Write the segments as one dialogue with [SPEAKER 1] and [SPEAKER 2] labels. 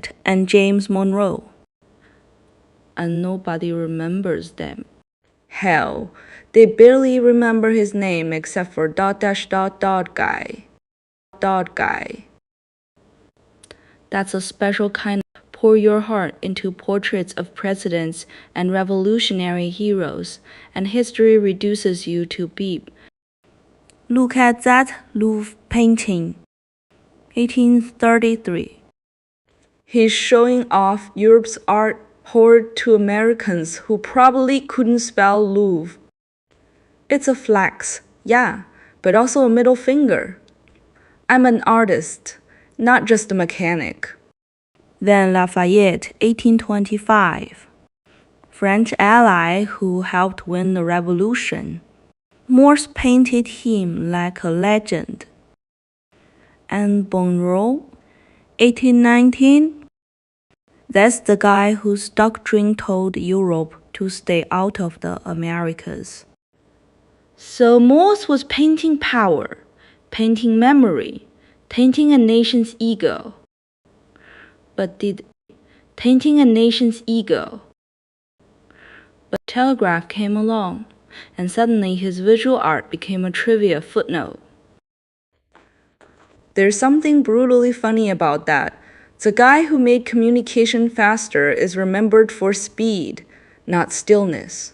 [SPEAKER 1] Lafayette and James Monroe. And nobody remembers them. Hell, they barely remember his name except for guy. That's a special kind of pour your heart into portraits of presidents and revolutionary heroes, and history reduces you to beep. Look at that Louvre painting, 1833. He's showing off Europe's art hoard to Americans who probably couldn't spell Louvre. It's a flex, yeah, but also a middle finger. I'm an artist, not just a mechanic. Then Lafayette, 1825. French ally who helped win the revolution. Morse painted him like a legend. And Monroe, 1819. That's the guy whose doctrine told Europe to stay out of the Americas. So Morse was painting power, painting memory, tainting a nation's ego. But tainting a nation's ego. But telegraph came along, and suddenly his visual art became a trivia footnote. There's something brutally funny about that. The guy who made communication faster is remembered for speed, not stillness.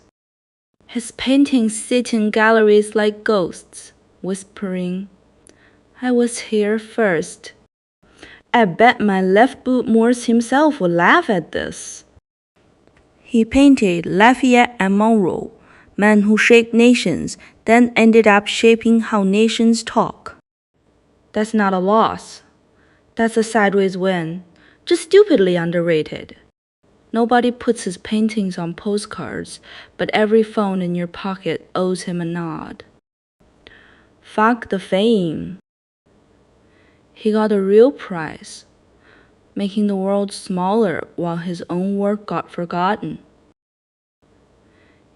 [SPEAKER 1] His paintings sit in galleries like ghosts, whispering, "I was here first." I bet my left boot Morse himself would laugh at this. He painted Lafayette and Monroe, men who shaped nations, then ended up shaping how nations talk. That's not a loss. That's a sideways win, just stupidly underrated. Nobody puts his paintings on postcards, but every phone in your pocket owes him a nod. Fuck the fame. He got a real prize, making the world smaller while his own work got forgotten.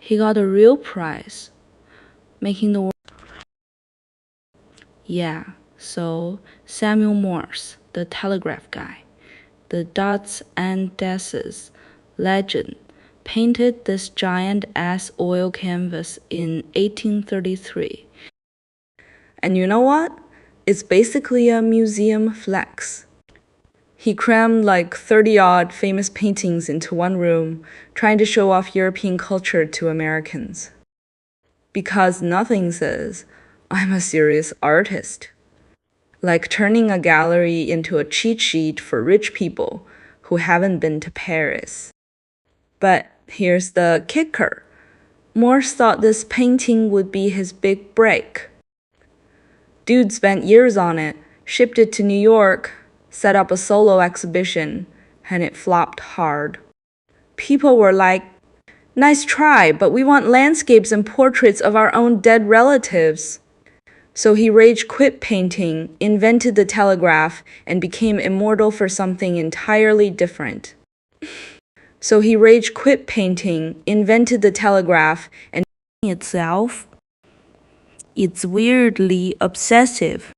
[SPEAKER 1] He got a real prize, making the world... Yeah, so Samuel Morse, the telegraph guy, the dots and dashes legend, painted this giant-ass oil canvas in 1833. And you know what? It's basically a museum flex. He crammed like 30-odd famous paintings into one room, trying to show off European culture to Americans. Because nothing says, "I'm a serious artist." Like turning a gallery into a cheat sheet for rich people who haven't been to Paris. But here's the kicker. Morse thought this painting would be his big break. Dude spent years on it, shipped it to New York, set up a solo exhibition, and it flopped hard. People were like, "Nice try, but we want landscapes and portraits of our own dead relatives." So he rage quit painting, invented the telegraph, and became immortal for something entirely different. Itself, it's weirdly obsessive.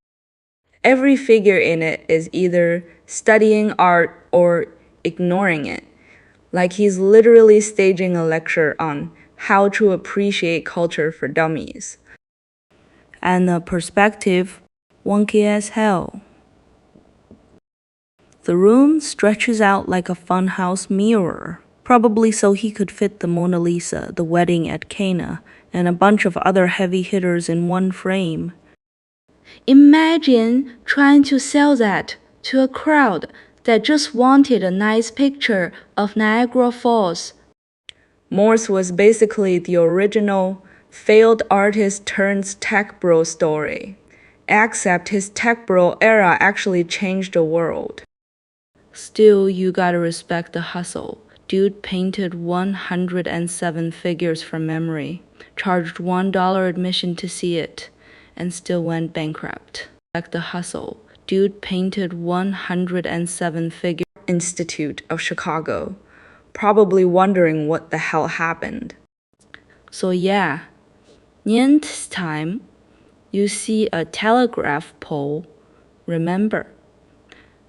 [SPEAKER 1] Every figure in it is either studying art or ignoring it. Like he's literally staging a lecture on how to appreciate culture for dummies. And the perspective, wonky as hell. The room stretches out like a funhouse mirror, probably so he could fit the Mona Lisa, the wedding at Cana, and a bunch of other heavy hitters in one frame. Imagine trying to sell that to a crowd that just wanted a nice picture of Niagara Falls. Morse was basically the original failed artist turns tech bro story, except his tech bro era actually changed the world. Still, you gotta respect the hustle. Dude painted 107 figures from memory, charged $1 admission to see it, and still went bankrupt. Respect the hustle. Dude painted 107 figures. Institute of Chicago, probably wondering what the hell happened. So yeah, next time you see a telegraph pole, remember,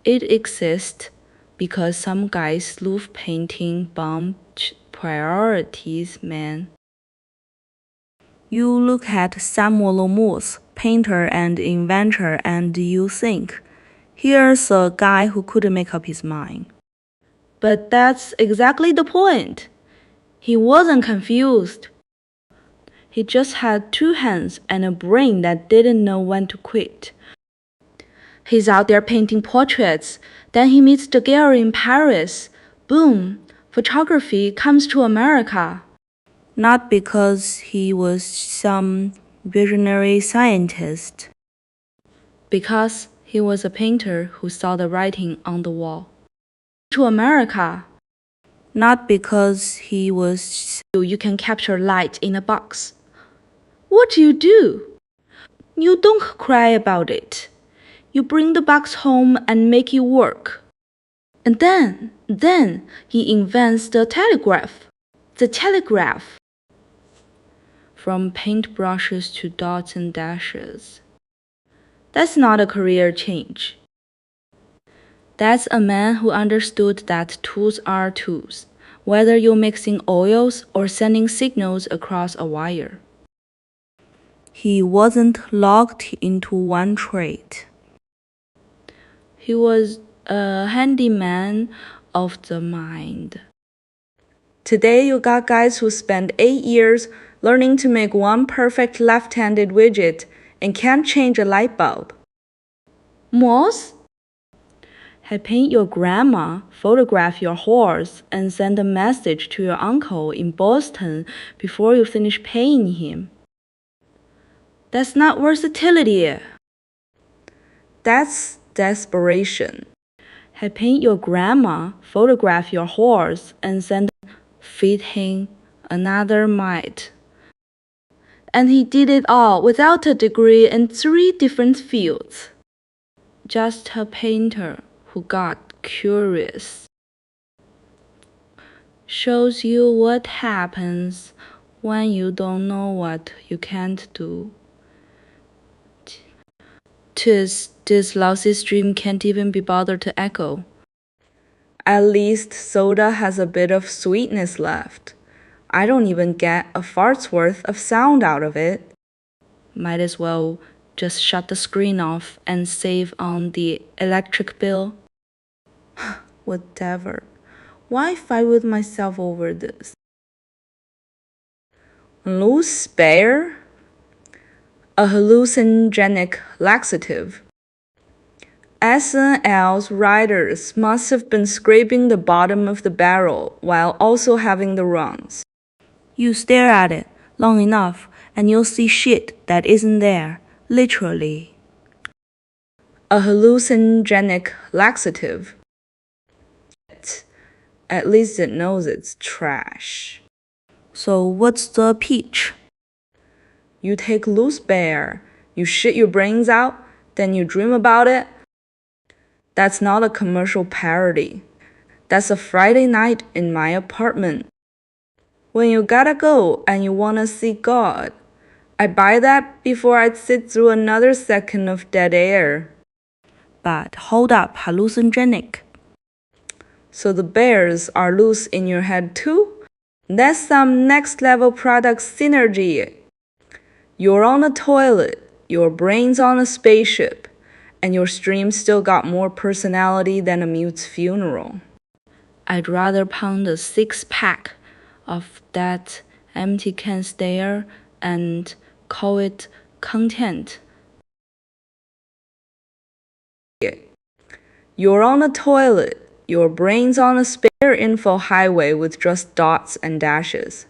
[SPEAKER 1] it exists, because some guy sleuth painting bumped priorities, man. You look at Samuel Morse, painter and inventor, and you think, here's a guy who couldn't make up his mind. But that's exactly the point. He wasn't confused. He just had two hands and a brain that didn't know when to quit. He's out there painting portraits. Then he meets Daguerre in Paris. Boom! Photography comes to America. Not because he was some visionary scientist. Because he was a painter who saw the writing on the wall. To America. Not because he was you can capture light in a box. What do? You don't cry about it. You bring the box home and make it work. And then he invents the telegraph. The telegraph. From paintbrushes to dots and dashes. That's not a career change. That's a man who understood that tools are tools, whether you're mixing oils or sending signals across a wire. He wasn't locked into one trade. He was a handyman of the mind. Today you got guys who spend 8 years learning to make one perfect left-handed widget and can't change a light bulb. Morse? Had paint your grandma, photograph your horse, and send a message to your uncle in Boston before you finish paying him. That's not versatility. That's desperation. Had paint your grandma, photograph your horse, and send feed him another mite. And he did it all without a degree in 3 different fields. Just a painter who got curious. Shows you what happens when you don't know what you can't do. This lousy stream can't even be bothered to echo. At least soda has a bit of sweetness left. I don't even get a fart's worth of sound out of it. Might as well just shut the screen off and save on the electric bill. Whatever. Why fight with myself over this? Loose Bayer? A hallucinogenic laxative. SNL's writers must have been scraping the bottom of the barrel while also having the runs. You stare at it long enough and you'll see shit that isn't there, literally. A hallucinogenic laxative. At least it knows it's trash. So what's the peach? You take Loose Bayer, you shit your brains out, then you dream about it. That's not a commercial parody. That's a Friday night in my apartment. When you gotta go and you wanna see God. I buy that before I'd sit through another second of dead air. But hold up, hallucinogenic. So the bears are loose in your head too? That's some next level product synergy. You're on a toilet, your brain's on a spaceship, and your stream still got more personality than a mute's funeral. I'd rather pound a 6-pack of that empty can stare and call it content. You're on a toilet. Your brain's on a spare info highway with just dots and dashes.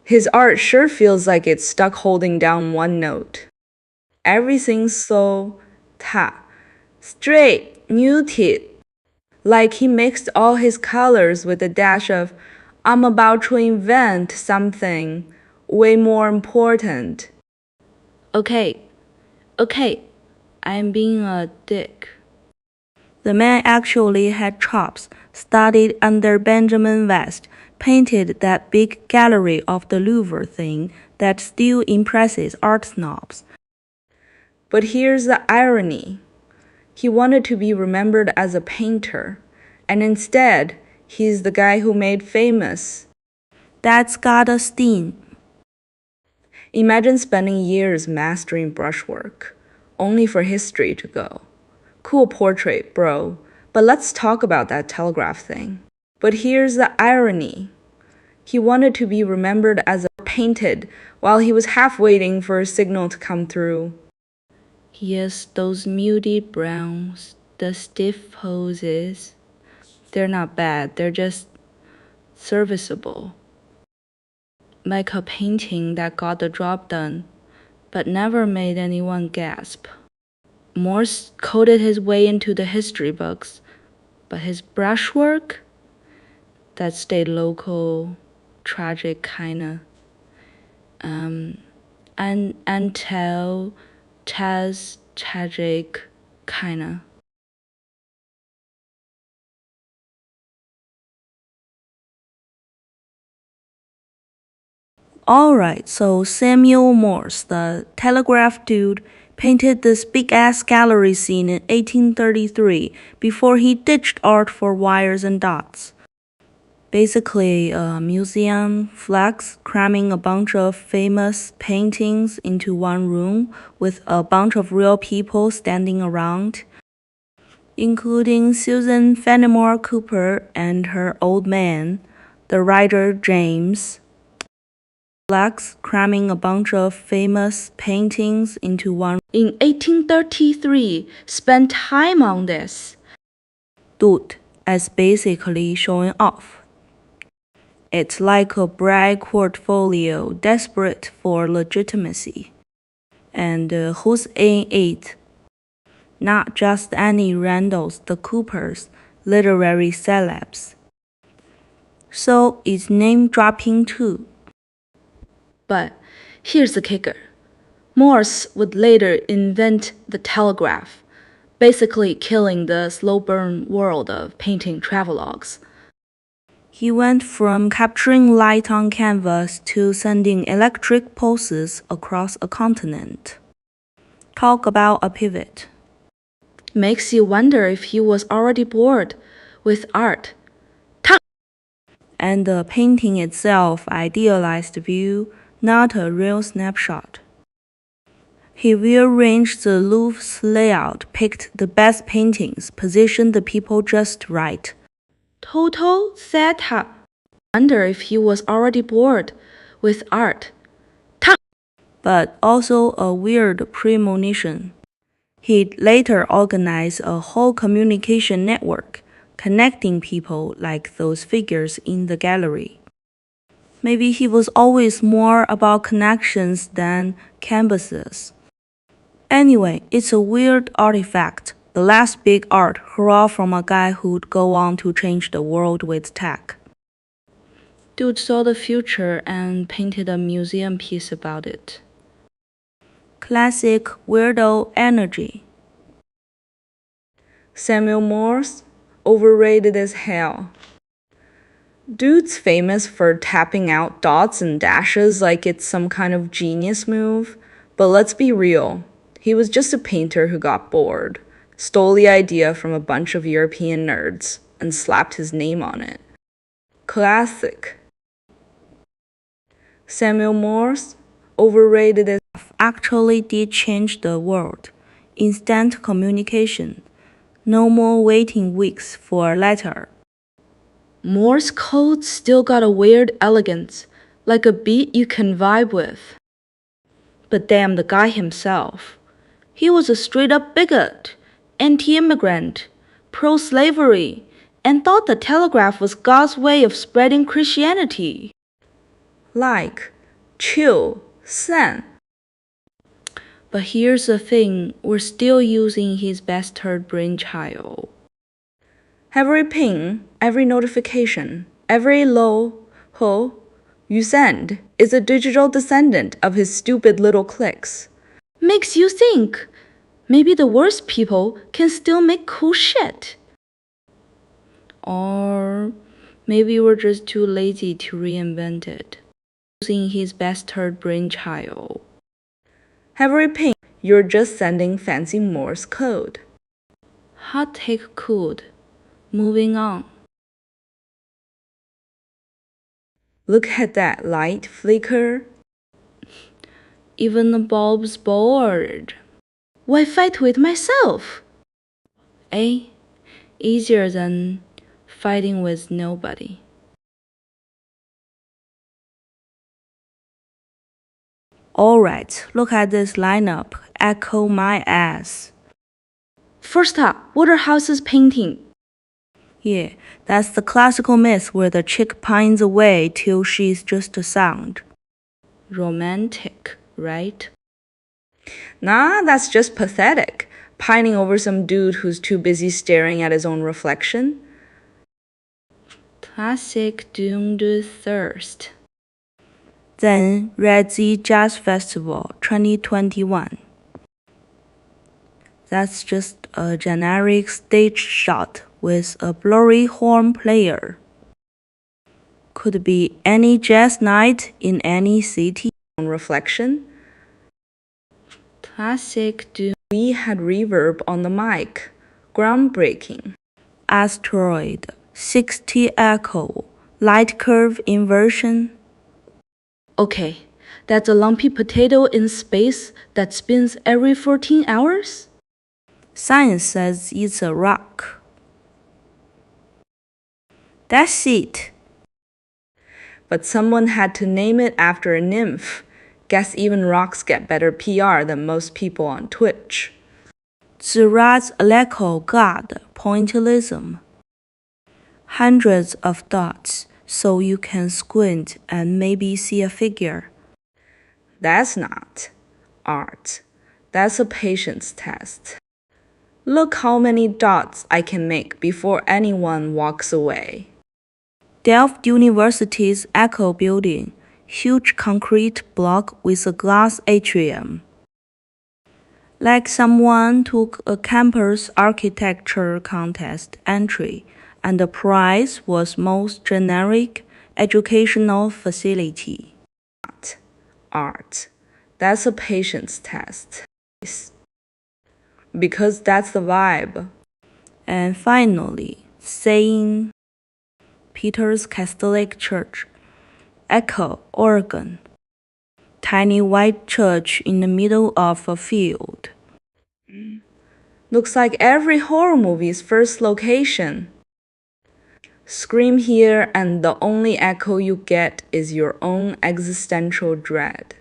[SPEAKER 1] His art sure feels like it's stuck holding down one note. Everything's so straight, muted. Like he mixed all his colors with a dash of, I'm about to invent something way more important. Okay, I'm being a dick. The man actually had chops, studied under Benjamin West, painted that big gallery of the Louvre thing that still impresses art snobs. But here's the irony. He wanted to be remembered as a painter, And instead, he's the guy who made famous.
[SPEAKER 2] That's gotta sting.
[SPEAKER 1] Imagine spending years mastering brushwork, only for history to go. Cool portrait, bro, but let's talk about that telegraph thing. But here's the irony. He wanted to be remembered as a painted while he was half waiting for a signal to come through.
[SPEAKER 2] Yes, those muted browns, the stiff poses, they're not bad, they're just serviceable. Like a painting that got the job done, but never made anyone gasp. Morse coded his way into the history books, but his brushwork, that stayed local, tragic kinda. Until Chaz tragic kinda. Alright, so Samuel Morse, the telegraph dude, painted this big-ass gallery scene in 1833 before he ditched art for wires and dots. Basically, a museum flex cramming a bunch of famous paintings into one room with a bunch of real people standing around, including Susan Fenimore Cooper and her old man, the writer James. Flex cramming a bunch of famous paintings into one. In 1833, spent time on this. Dude, as basically showing off. It's like a brag portfolio desperate for legitimacy. And who's in it? Not just any Randalls, the Coopers, literary celebs. So it's name dropping too. But here's the kicker. Morse would later invent the telegraph, basically killing the slow burn world of painting travelogues. He went from capturing light on canvas to sending electric pulses across a continent. Talk about a pivot. Makes you wonder if he was already bored with art. And the painting itself idealized view, not a real snapshot. He rearranged the Louvre's layout, picked the best paintings, positioned the people just right. Total setup. Wonder if he was already bored with art. But also a weird premonition. He'd later organize a whole communication network, connecting people like those figures in the gallery. Maybe he was always more about connections than canvases. Anyway, it's a weird artifact, the last big art hurrah from a guy who'd go on to change the world with tech. Dude saw the future and painted a museum piece about it. Classic weirdo energy.
[SPEAKER 1] Samuel Morse, overrated as hell. Dude's famous for tapping out dots and dashes like it's some kind of genius move, but let's be real. He was just a painter who got bored, stole the idea from a bunch of European nerds, and slapped his name on it. Classic. Samuel Morse, overrated as
[SPEAKER 2] actually did change the world. Instant communication. No more waiting weeks for a letter. Morse code still got a weird elegance, like a beat you can vibe with. But damn the guy himself. He was a straight-up bigot, anti-immigrant, pro-slavery, and thought the telegraph was God's way of spreading Christianity.
[SPEAKER 1] Like, chill, san.
[SPEAKER 2] But here's the thing, we're still using his bastard brainchild.
[SPEAKER 1] Every ping, every notification, every lo, ho, you send is a digital descendant of his stupid little clicks.
[SPEAKER 2] Makes you think, maybe the worst people can still make cool shit. Or maybe we're just too lazy to reinvent it. Using his bastard brainchild.
[SPEAKER 1] Every ping, you're just sending fancy Morse code.
[SPEAKER 2] Hot take could.
[SPEAKER 1] Moving on.
[SPEAKER 2] Look at that light flicker.
[SPEAKER 1] Even the bulb's bored. Why fight with myself? A. Easier than fighting with nobody.
[SPEAKER 2] Alright, look at this lineup. Echo my ass.
[SPEAKER 1] First up, Waterhouse's painting.
[SPEAKER 2] Yeah, that's the classical myth where the chick pines away till she's just a sound.
[SPEAKER 1] Romantic, right?
[SPEAKER 2] Nah, that's just pathetic. Pining over some dude who's too busy staring at his own reflection.
[SPEAKER 1] Classic doomed thirst.
[SPEAKER 2] Then Red Sea Jazz Festival 2021. That's just a generic stage shot with a blurry horn player. Could be any jazz night in any city. On reflection.
[SPEAKER 1] Classic doom.
[SPEAKER 2] We had reverb on the mic. Groundbreaking. Asteroid. 60 echo. Light curve inversion.
[SPEAKER 1] Okay, that's a lumpy potato in space that spins every 14 hours?
[SPEAKER 2] Science says it's a rock. That's it. But someone had to name it after a nymph. Guess even rocks get better PR than most people on Twitch. Zira's Aleko God, pointillism. Hundreds of dots, so you can squint and maybe see a figure. That's not art. That's a patience test. Look how many dots I can make before anyone walks away. Delft University's Echo Building, huge concrete block with a glass atrium. Like someone took a campus architecture contest entry and the prize was most generic educational facility. Not art. That's a patience test. Because that's the vibe. And finally, saying Peter's Catholic Church, Echo, Oregon. Tiny white church in the middle of a field. Looks like every horror movie's first location. Scream here and the only echo you get is your own existential dread.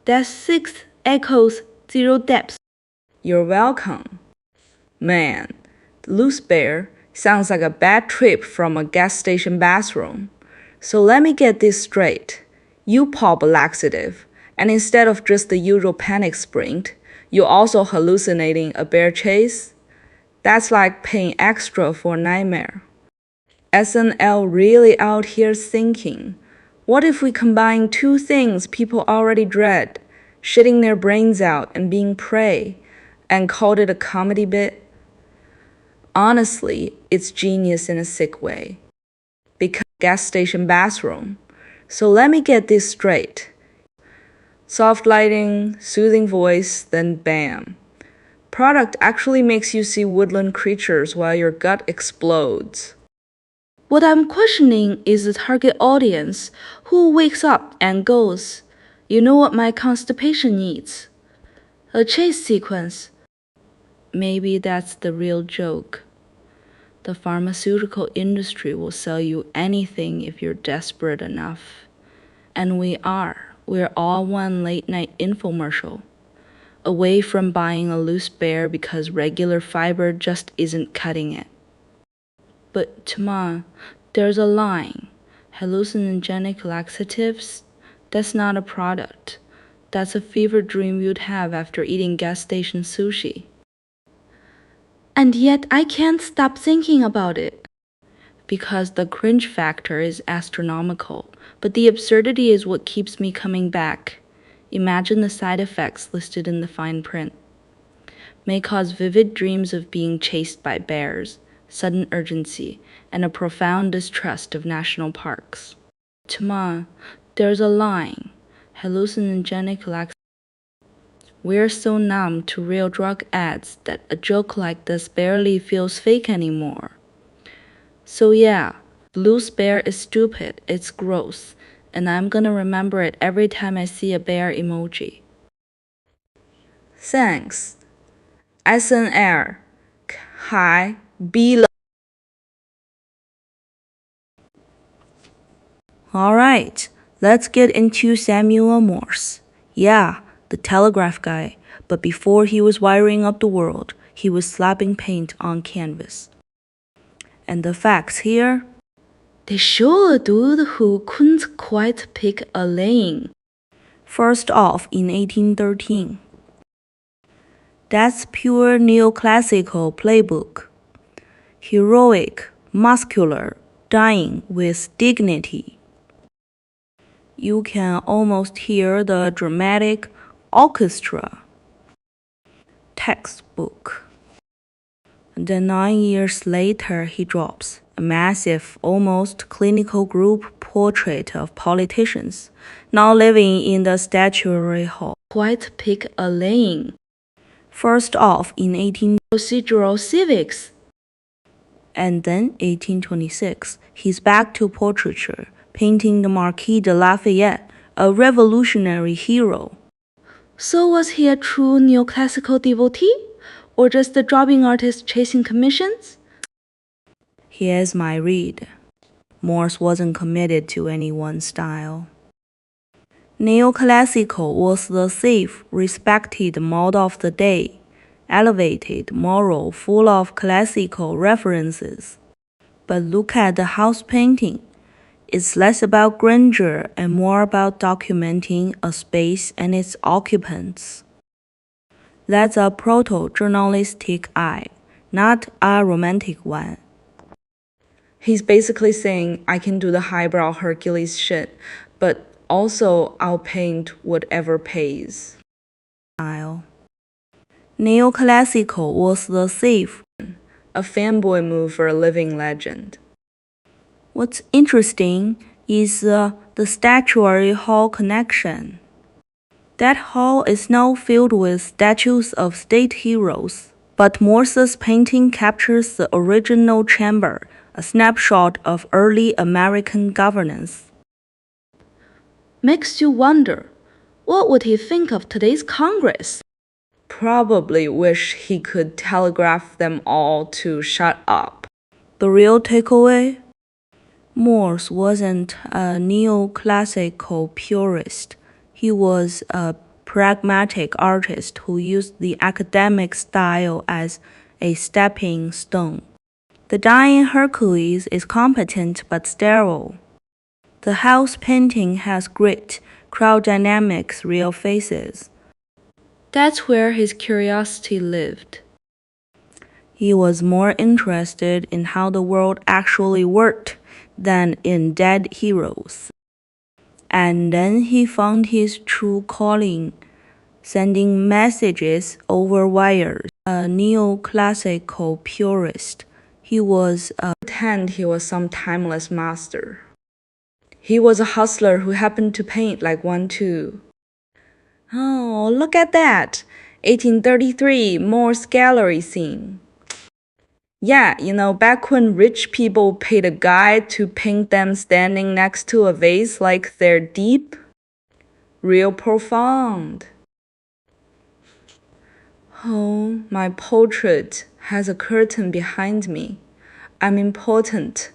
[SPEAKER 1] That's 6 echoes, 0 depths.
[SPEAKER 2] You're welcome. Man, Loose Bear sounds like a bad trip from a gas station bathroom. So let me get this straight. You pop a laxative, and instead of just the usual panic sprint, you're also hallucinating a bear chase? That's like paying extra for a nightmare. SNL really out here thinking, what if we combine two things people already dread, shitting their brains out and being prey, and called it a comedy bit? Honestly, it's genius in a sick way. Because gas station bathroom. So let me get this straight. Soft lighting, soothing voice, then bam. Product actually makes you see woodland creatures while your gut explodes.
[SPEAKER 1] What I'm questioning is the target audience who wakes up and goes, you know what my constipation needs? A chase sequence. Maybe that's the real joke. The pharmaceutical industry will sell you anything if you're desperate enough. And we're all one late night infomercial, away from buying a Loose Bear because regular fiber just isn't cutting it. But Tama, there's a line. Hallucinogenic laxatives? That's not a product. That's a fever dream you'd have after eating gas station sushi. And yet I can't stop thinking about it. Because the cringe factor is astronomical, but the absurdity is what keeps me coming back. Imagine the side effects listed in the fine print. May cause vivid dreams of being chased by bears, sudden urgency, and a profound distrust of national parks. Tama, there's a line. Hallucinogenic laxatives. We're so numb to real drug ads that a joke like this barely feels fake anymore. So yeah, Blue's bear is stupid, it's gross, and I'm gonna remember it every time I see a bear emoji. Thanks. SNL. Hi, B.
[SPEAKER 2] Alright, let's get into Samuel Morse. Yeah, the telegraph guy, but before he was wiring up the world, he was slapping paint on canvas. And the facts here?
[SPEAKER 1] They show a dude who couldn't quite pick a lane.
[SPEAKER 2] First off, in 1813. That's pure neoclassical playbook. Heroic, muscular, dying with dignity. You can almost hear the dramatic orchestra. Textbook. Then 9 years later, he drops a massive, almost clinical group portrait of politicians now living in the statuary hall.
[SPEAKER 1] Quite pick a lane.
[SPEAKER 2] First off, in 18
[SPEAKER 1] Procedural civics.
[SPEAKER 2] and then 1826, he's back to portraiture, painting the Marquis de Lafayette, a revolutionary hero.
[SPEAKER 1] So was he a true neoclassical devotee? Or just a jobbing artist chasing commissions?
[SPEAKER 2] Here's my read. Morse wasn't committed to any one style. Neoclassical was the safe, respected mode of the day, elevated, moral, full of classical references. But look at the house painting. It's less about grandeur and more about documenting a space and its occupants. That's a proto-journalistic eye, not a romantic one.
[SPEAKER 1] He's basically saying, I can do the highbrow Hercules shit, but also I'll paint whatever pays.
[SPEAKER 2] Neoclassical was the safe,
[SPEAKER 1] a fanboy move for a living legend.
[SPEAKER 2] What's interesting is the statuary hall connection. That hall is now filled with statues of state heroes, but Morse's painting captures the original chamber, a snapshot of early American governance.
[SPEAKER 1] Makes you wonder, what would he think of today's Congress? Probably wish he could telegraph them all to shut up.
[SPEAKER 2] The real takeaway? Morse wasn't a neoclassical purist. He was a pragmatic artist who used the academic style as a stepping stone. The dying Hercules is competent but sterile. The house painting has grit, crowd dynamics, real faces.
[SPEAKER 1] That's where his curiosity lived.
[SPEAKER 2] He was more interested in how the world actually worked than in dead heroes. And then he found his true calling, sending messages over wires. A neoclassical purist, he was
[SPEAKER 1] pretend he was some timeless master. He was a hustler who happened to paint like one too. Oh, look at that! 1833 Morse gallery scene. Yeah, back when rich people paid a guy to paint them standing next to a vase like they're deep. Real profound. Oh, my portrait has a curtain behind me. I'm important.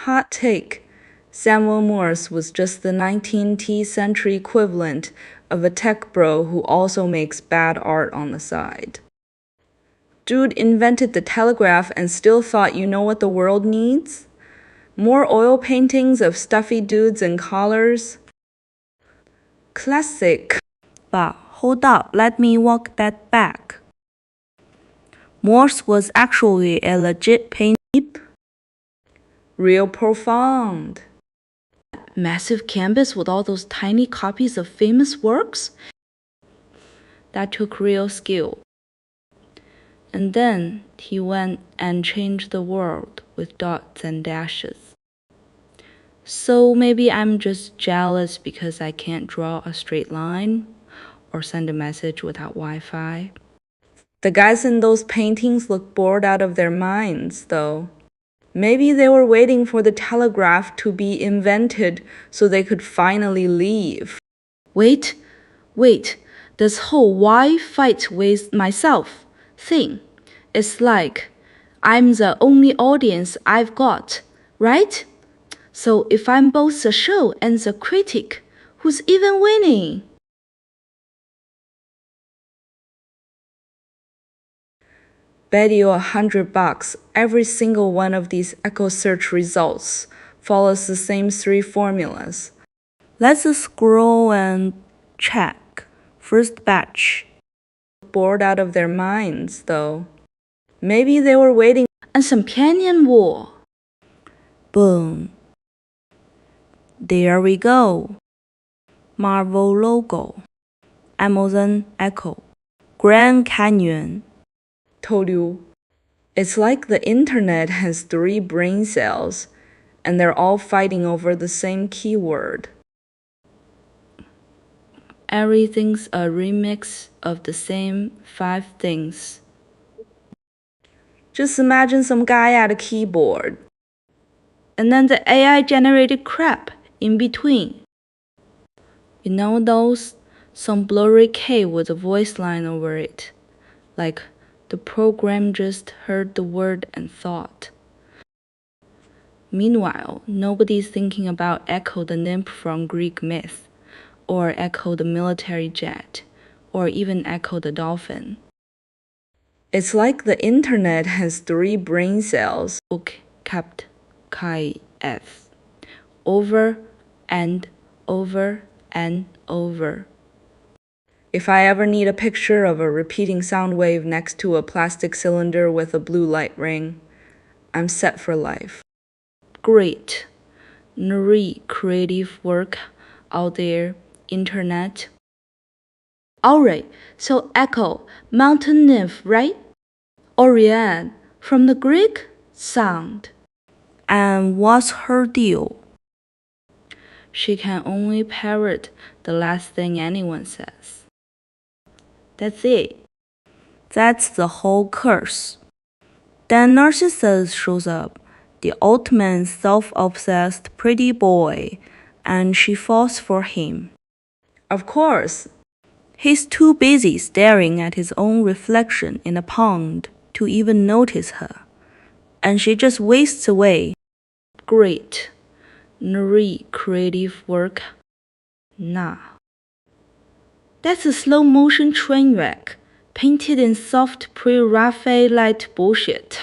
[SPEAKER 1] Hot take. Samuel Morse was just the 19th century equivalent of a tech bro who also makes bad art on the side. Dude invented the telegraph and still thought you know what the world needs? More oil paintings of stuffy dudes in collars? Classic.
[SPEAKER 2] But hold up, let me walk that back. Morse was actually a legit painter.
[SPEAKER 1] Real profound. Massive canvas with all those tiny copies of famous works? That took real skill. And then he went and changed the world with dots and dashes. So maybe I'm just jealous because I can't draw a straight line or send a message without Wi-Fi. The guys in those paintings look bored out of their minds, though. Maybe they were waiting for the telegraph to be invented so they could finally leave. Wait, this whole why fight with myself thing is like I'm the only audience I've got, right? So if I'm both the show and the critic, who's even winning? Bet you $100 every single one of these Echo search results follows the same 3 formulas.
[SPEAKER 2] Let's scroll and check. First batch.
[SPEAKER 1] Bored out of their minds, though. Maybe they were waiting on some canyon wall.
[SPEAKER 2] Boom. There we go. Marvel logo. Amazon Echo. Grand Canyon.
[SPEAKER 1] Told you. It's like the internet has 3 brain cells, and they're all fighting over the same keyword. Everything's a remix of the same 5 things. Just imagine some guy at a keyboard. And then the AI generated crap in between. You know those? Some blurry K with a voice line over it. Like the program just heard the word and thought. Meanwhile, nobody's thinking about Echo the nymph from Greek myth, or Echo the military jet, or even Echo the dolphin. It's like the internet has 3 brain cells. Book kept Kai F. Over and over and over. If I ever need a picture of a repeating sound wave next to a plastic cylinder with a blue light ring, I'm set for life. Great. Nuri creative work out there, internet. Alright, so Echo, mountain nymph, right? Orion, from the Greek, sound.
[SPEAKER 2] And what's her deal?
[SPEAKER 1] She can only parrot the last thing anyone says. That's it.
[SPEAKER 2] That's the whole curse. Then Narcissus shows up, the ultimate self-obsessed pretty boy, and she falls for him.
[SPEAKER 1] Of course.
[SPEAKER 2] He's too busy staring at his own reflection in a pond to even notice her, and she just wastes away.
[SPEAKER 1] Great. Nuri creative work. Nah. That's a slow motion train wreck, painted in soft pre-Raphaelite bullshit.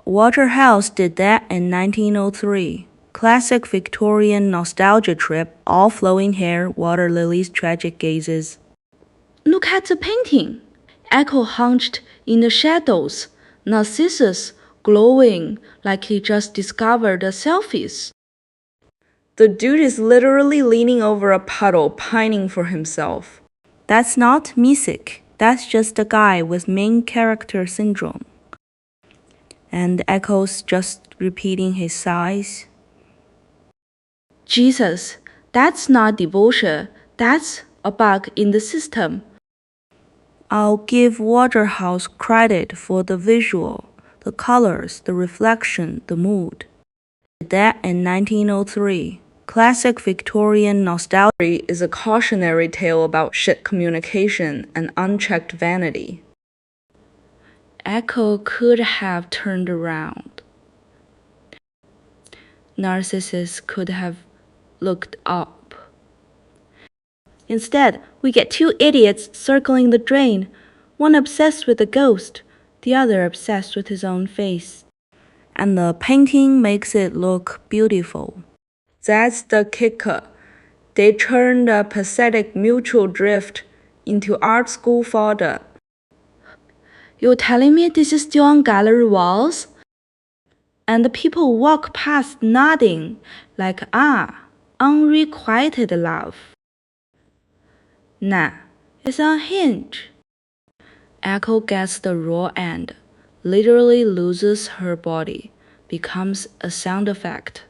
[SPEAKER 2] Waterhouse did that in 1903. Classic Victorian nostalgia trip, all flowing hair, water lilies, tragic gazes.
[SPEAKER 1] Look at the painting. Echo hunched in the shadows, Narcissus glowing like he just discovered the selfies. The dude is literally leaning over a puddle, pining for himself.
[SPEAKER 2] That's not music. That's just a guy with main character syndrome. And Echo's just repeating his sighs.
[SPEAKER 1] Jesus, that's not devotion. That's a bug in the system.
[SPEAKER 2] I'll give Waterhouse credit for the visual, the colors, the reflection, the mood. That in 1903. Classic Victorian nostalgia
[SPEAKER 1] is a cautionary tale about shit communication and unchecked vanity. Echo could have turned around. Narcissus could have looked up. Instead, we get 2 idiots circling the drain, one obsessed with a ghost, the other obsessed with his own face.
[SPEAKER 2] And the painting makes it look beautiful.
[SPEAKER 1] That's the kicker. They turned a pathetic mutual drift into art school fodder. You're telling me this is still on gallery walls? And the people walk past nodding, like, unrequited love. Nah, it's unhinged. Echo gets the raw end, literally loses her body, becomes a sound effect.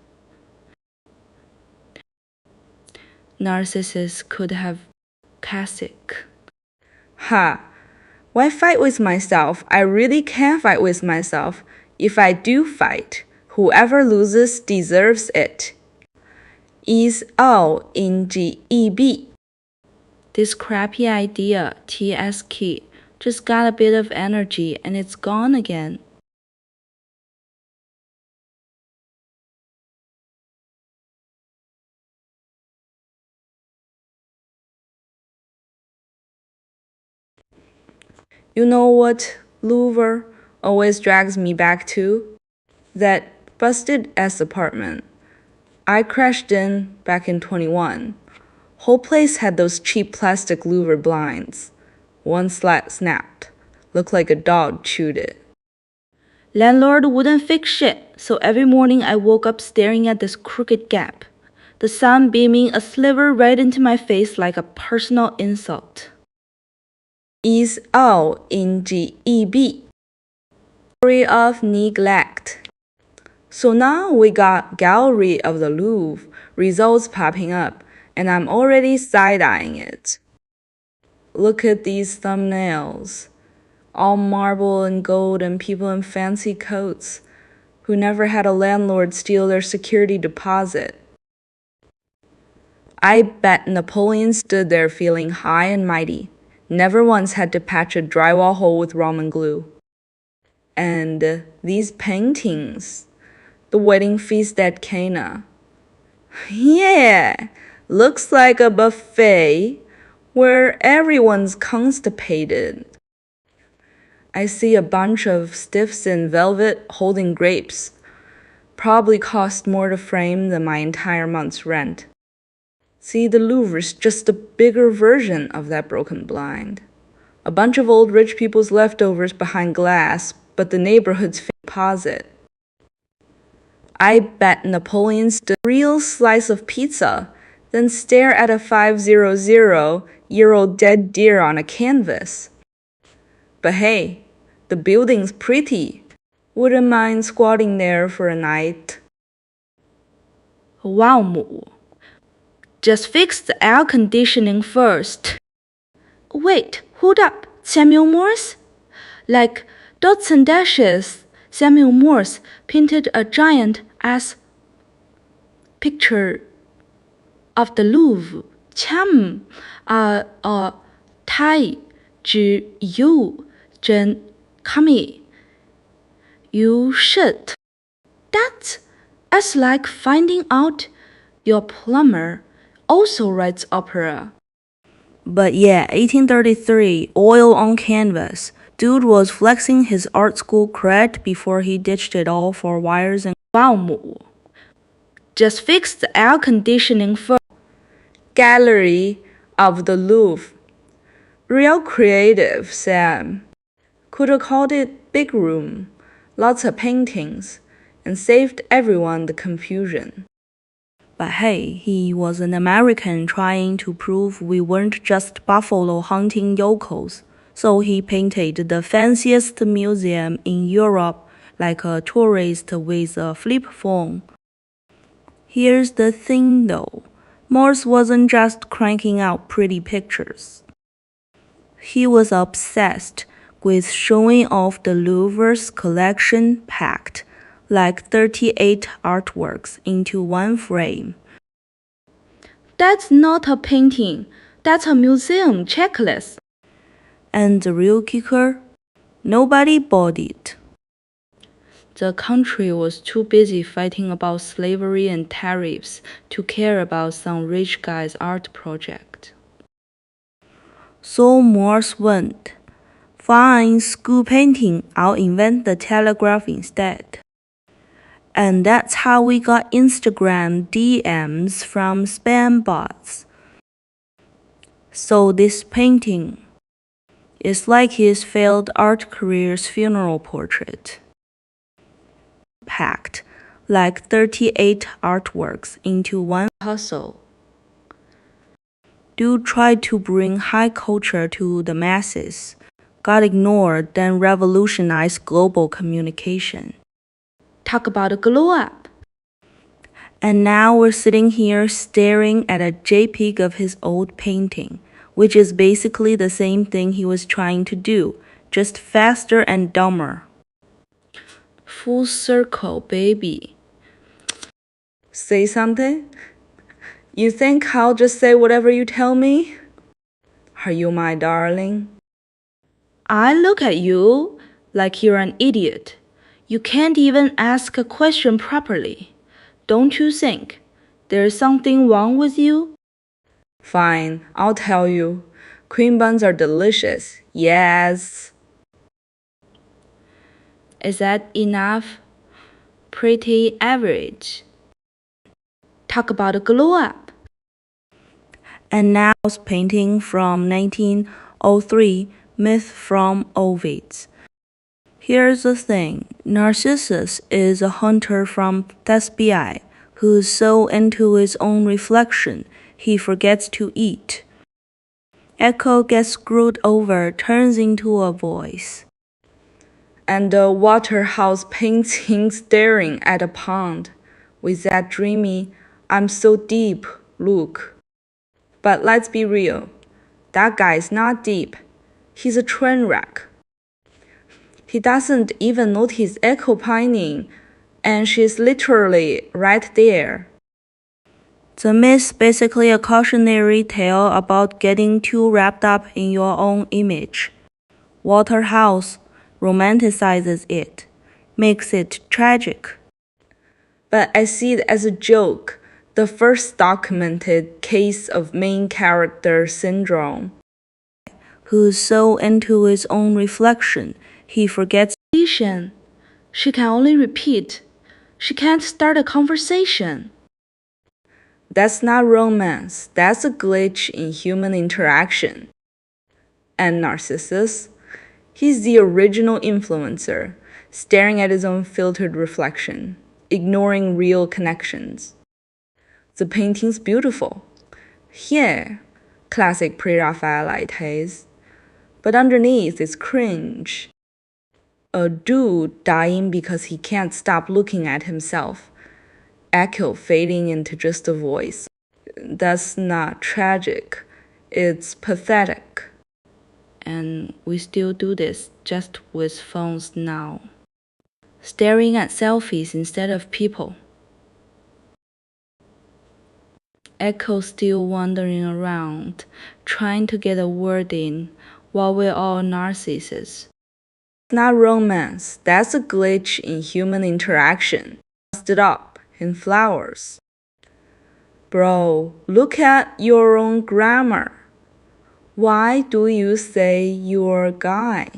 [SPEAKER 1] Narcissus could have classic. Ha! Why fight with myself? I really can't fight with myself. If I do fight, Whoever loses deserves it. Is all in GEB. This crappy idea, TS key, just got a bit of energy and it's gone again. You know what Louvre always drags me back to? That busted-ass apartment. I crashed in back in 21. Whole place had those cheap plastic louver blinds. One slat snapped. Looked like a dog chewed it. Landlord wouldn't fix shit, so every morning I woke up staring at this crooked gap. The sun beaming a sliver right into my face like a personal insult. Is all in GEB. Story of neglect. So now we got Gallery of the Louvre results popping up, and I'm already side-eyeing it. Look at these thumbnails. All marble and gold and people in fancy coats who never had a landlord steal their security deposit. I bet Napoleon stood there feeling high and mighty. Never once had to patch a drywall hole with Roman glue. And these paintings. The wedding feast at Cana. Yeah, looks like a buffet where everyone's constipated. I see a bunch of stiffs in velvet holding grapes. Probably cost more to frame than my entire month's rent. See, the Louvre's just a bigger version of that broken blind. A bunch of old rich people's leftovers behind glass, but the neighborhood's fake deposit. I bet Napoleon stood a real slice of pizza, then stare at a 500-year-old dead deer on a canvas. But hey, the building's pretty. Wouldn't mind squatting there for a night. Wow. Just fix the air conditioning first. Wait, hold up, Samuel Morse? Like dots and dashes, Samuel Morse painted a giant-ass picture of the Louvre. Cham, Tai, Zhi, Yu, Zhen, Kami. You should. That's as like finding out your plumber also writes opera.
[SPEAKER 2] But yeah, 1833, oil on canvas. Dude was flexing his art school cred before he ditched it all for wires and
[SPEAKER 1] Wow. Just fix the air conditioning first. Gallery of the Louvre. Real creative, Sam. Could have called it Big Room. Lots of paintings. And saved everyone the confusion.
[SPEAKER 2] But hey, he was an American trying to prove we weren't just buffalo hunting yokels. So he painted the fanciest museum in Europe like a tourist with a flip phone. Here's the thing though, Morse wasn't just cranking out pretty pictures. He was obsessed with showing off the Louvre's collection packed like 38 artworks into one frame.
[SPEAKER 1] That's not a painting, that's a museum checklist.
[SPEAKER 2] And the real kicker? Nobody bought it.
[SPEAKER 1] The country was too busy fighting about slavery and tariffs to care about some rich guy's art project.
[SPEAKER 2] So Morse went, fine, school painting, I'll invent the telegraph instead. And that's how we got Instagram DMs from spam bots. So this painting is like his failed art career's funeral portrait. Packed like 38 artworks into one
[SPEAKER 1] Hustle.
[SPEAKER 2] Dude tried to bring high culture to the masses, got ignored, then revolutionized global communication.
[SPEAKER 1] Talk about a glow up.
[SPEAKER 2] And now we're sitting here staring at a JPEG of his old painting, which is basically the same thing he was trying to do, just faster and dumber.
[SPEAKER 1] Full circle, baby.
[SPEAKER 2] Say something? You think I'll just say whatever you tell me? Are you my darling?
[SPEAKER 1] I look at you like you're an idiot. You can't even ask a question properly. Don't you think there's something wrong with you?
[SPEAKER 2] Fine, I'll tell you. Cream buns are delicious. Yes.
[SPEAKER 1] Is that enough? Pretty average. Talk about a glow up.
[SPEAKER 2] And now painting from 1903, Myth from Ovid. Here's the thing. Narcissus is a hunter from Thespiae who's so into his own reflection he forgets to eat. Echo gets screwed over, turns into a voice. And a waterhouse painting staring at a pond with that dreamy, I'm so deep look. But let's be real. That guy's not deep. He's a train wreck. He doesn't even notice Echo pining, and she's literally right there. The myth's basically a cautionary tale about getting too wrapped up in your own image. Waterhouse romanticizes it, makes it tragic. But I see it as a joke, the first documented case of main character syndrome. Who's so into his own reflection, he forgets.
[SPEAKER 1] She can only repeat. She can't start a conversation.
[SPEAKER 2] That's not romance, that's a glitch in human interaction. And Narcissus? He's the original influencer, staring at his own filtered reflection, ignoring real connections. The painting's beautiful. Yeah, classic Pre-Raphaelite taste. But underneath is cringe. A dude dying because he can't stop looking at himself. Echo fading into just a voice. That's not tragic. It's pathetic.
[SPEAKER 1] And we still do this just with phones now. Staring at selfies instead of people. Echo still wandering around, trying to get a word in, while we're all narcissists.
[SPEAKER 2] Not romance, that's a glitch in human interaction. Bust it up in flowers. Bro, look at your own grammar. Why do you say you're a guy?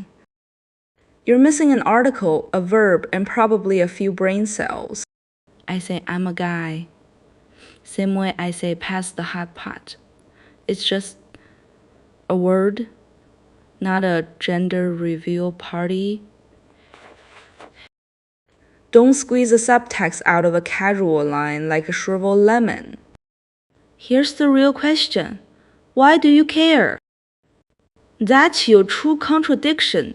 [SPEAKER 2] You're missing an article, a verb, and probably a few brain cells.
[SPEAKER 1] I say I'm a guy. Same way I say pass the hot pot. It's just a word, not a gender reveal party.
[SPEAKER 2] Don't squeeze a subtext out of a casual line like a shriveled lemon.
[SPEAKER 1] Here's the real question. Why do you care? That's your true contradiction.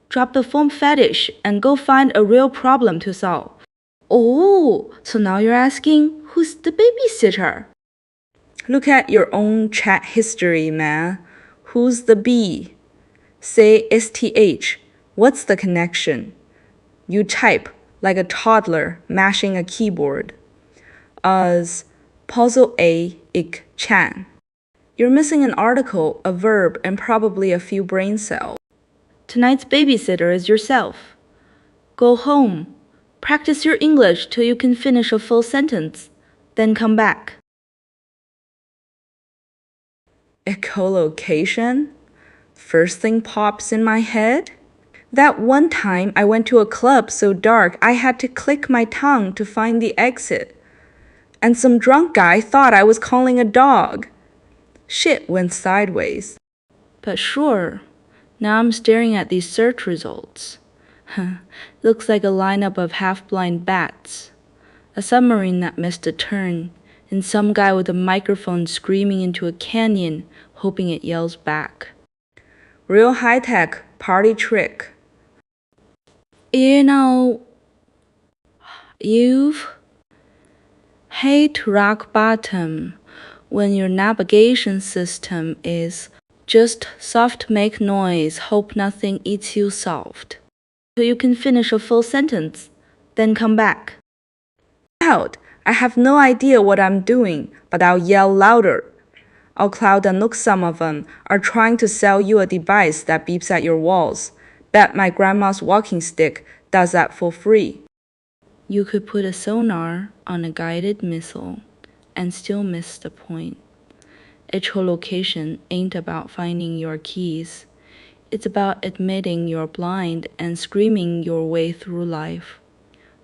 [SPEAKER 1] Drop the phone fetish and go find a real problem to solve. Oh, so now you're asking, who's the babysitter?
[SPEAKER 2] Look at your own chat history, man. Who's the B? Say STH. What's the connection? You type like a toddler mashing a keyboard. As puzzle A ik chan. You're missing an article, a verb, and probably a few brain cells.
[SPEAKER 1] Tonight's babysitter is yourself. Go home. Practice your English till you can finish a full sentence. Then come back.
[SPEAKER 2] Echolocation? First thing pops in my head? That one time I went to a club so dark I had to click my tongue to find the exit. And some drunk guy thought I was calling a dog. Shit went sideways.
[SPEAKER 1] But sure, now I'm staring at these search results. Looks like a lineup of half-blind bats. A submarine that missed a turn, and some guy with a microphone screaming into a canyon, hoping it yells back.
[SPEAKER 2] Real high-tech party trick.
[SPEAKER 1] You know, you've hit rock bottom when your navigation system is just soft make noise, hope nothing eats you soft. till you can finish a full sentence, then come back.
[SPEAKER 2] Loud. I have no idea what I'm doing, but I'll yell louder. I'll cloud and look. Some of them are trying to sell you a device that beeps at your walls. Bet my grandma's walking stick does that for free.
[SPEAKER 1] You could put a sonar on a guided missile and still miss the point. Echolocation ain't about finding your keys. It's about admitting you're blind and screaming your way through life,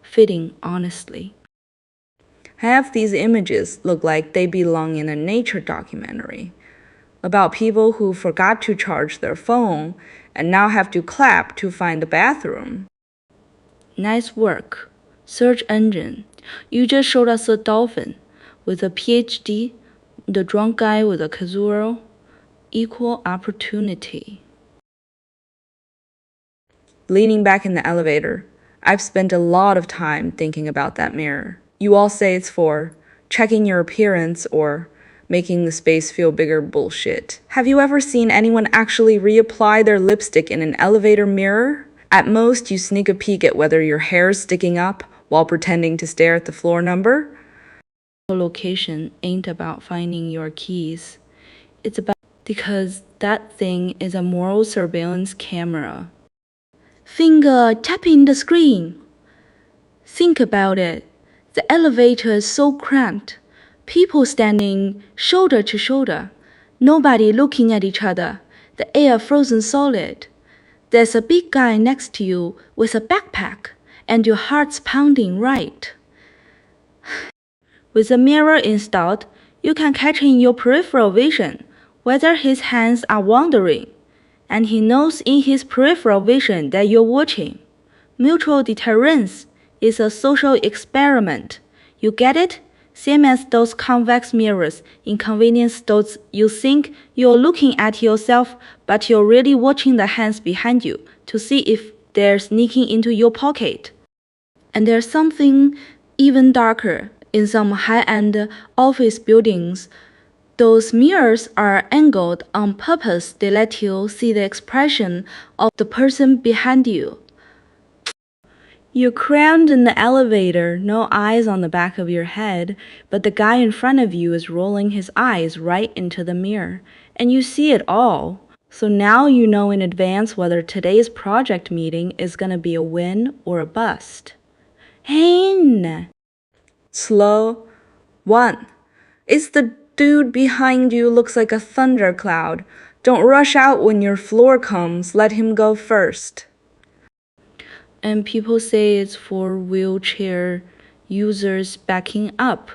[SPEAKER 1] fitting honestly.
[SPEAKER 2] Half these images look like they belong in a nature documentary about people who forgot to charge their phone and now have to clap to find the bathroom.
[SPEAKER 1] Nice work. Search engine. You just showed us a dolphin with a PhD, the drunk guy with a kazoo. Equal opportunity.
[SPEAKER 2] Leaning back in the elevator, I've spent a lot of time thinking about that mirror. You all say it's for checking your appearance or making the space feel bigger bullshit. Have you ever seen anyone actually reapply their lipstick in an elevator mirror? At most, you sneak a peek at whether your hair's sticking up while pretending to stare at the floor number.
[SPEAKER 1] Location ain't about finding your keys. It's about because that thing is a moral surveillance camera. Finger tapping the screen. Think about it. The elevator is so cramped. People standing shoulder to shoulder. Nobody looking at each other. The air frozen solid. There's a big guy next to you with a backpack, and your heart's pounding right. With a mirror installed, you can catch in your peripheral vision whether his hands are wandering, and he knows in his peripheral vision that you're watching. Mutual deterrence is a social experiment. You get it? Same as those convex mirrors in convenience stores. You think you're looking at yourself, but you're really watching the hands behind you to see if they're sneaking into your pocket. And there's something even darker. In some high-end office buildings, those mirrors are angled on purpose. They let you see the expression of the person behind you. You're crammed in the elevator, no eyes on the back of your head, but the guy in front of you is rolling his eyes right into the mirror, and you see it all. So now you know in advance whether today's project meeting is gonna be a win or a bust. Hey!
[SPEAKER 2] Slow. 1. It's the dude behind you looks like a thundercloud. Don't rush out when your floor comes. Let him go first.
[SPEAKER 1] And people say it's for wheelchair users backing up.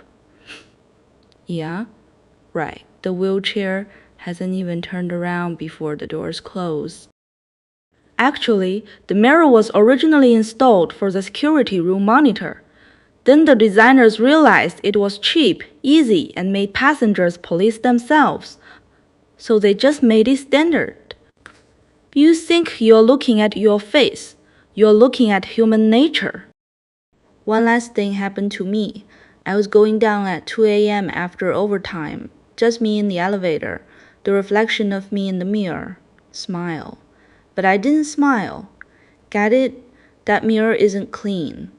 [SPEAKER 1] Yeah, right. The wheelchair hasn't even turned around before the doors close. Actually, the mirror was originally installed for the security room monitor. Then the designers realized it was cheap, easy, and made passengers police themselves. So they just made it standard. You think you're looking at your face. You're looking at human nature. One last thing happened to me. I was going down at 2 a.m. after overtime. Just me in the elevator. The reflection of me in the mirror. Smile. But I didn't smile. Get it? That mirror isn't clean.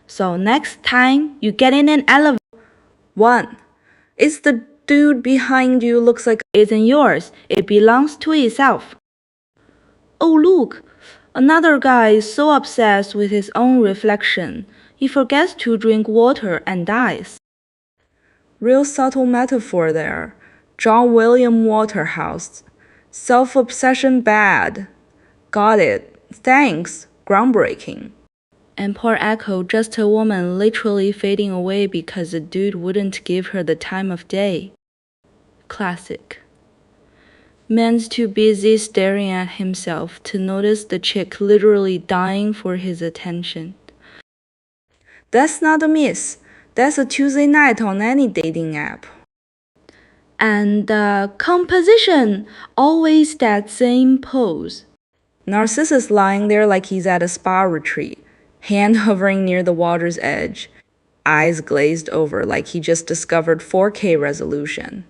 [SPEAKER 1] So next time you get in an elevator.
[SPEAKER 2] 1. It's the dude behind you looks like
[SPEAKER 1] it isn't yours. It belongs to itself. Oh, look. Another guy is so obsessed with his own reflection, he forgets to drink water and dies.
[SPEAKER 2] Real subtle metaphor there. John William Waterhouse. Self-obsession bad. Got it. Thanks. Groundbreaking.
[SPEAKER 1] And poor Echo, just a woman literally fading away because the dude wouldn't give her the time of day. Classic. Man's too busy staring at himself to notice the chick literally dying for his attention.
[SPEAKER 2] That's not a miss. That's a Tuesday night on any dating app.
[SPEAKER 1] And the composition, always that same pose.
[SPEAKER 2] Narcissus lying there like he's at a spa retreat, hand hovering near the water's edge, eyes glazed over like he just discovered 4K resolution.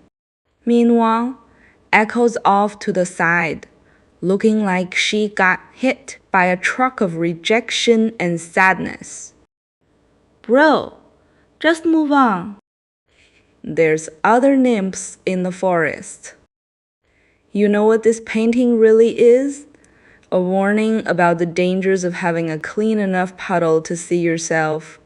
[SPEAKER 2] Meanwhile, Echo's off to the side, looking like she got hit by a truck of rejection and sadness.
[SPEAKER 1] Bro, just move on.
[SPEAKER 2] There's other nymphs in the forest. You know what this painting really is? A warning about the dangers of having a clean enough puddle to see yourself.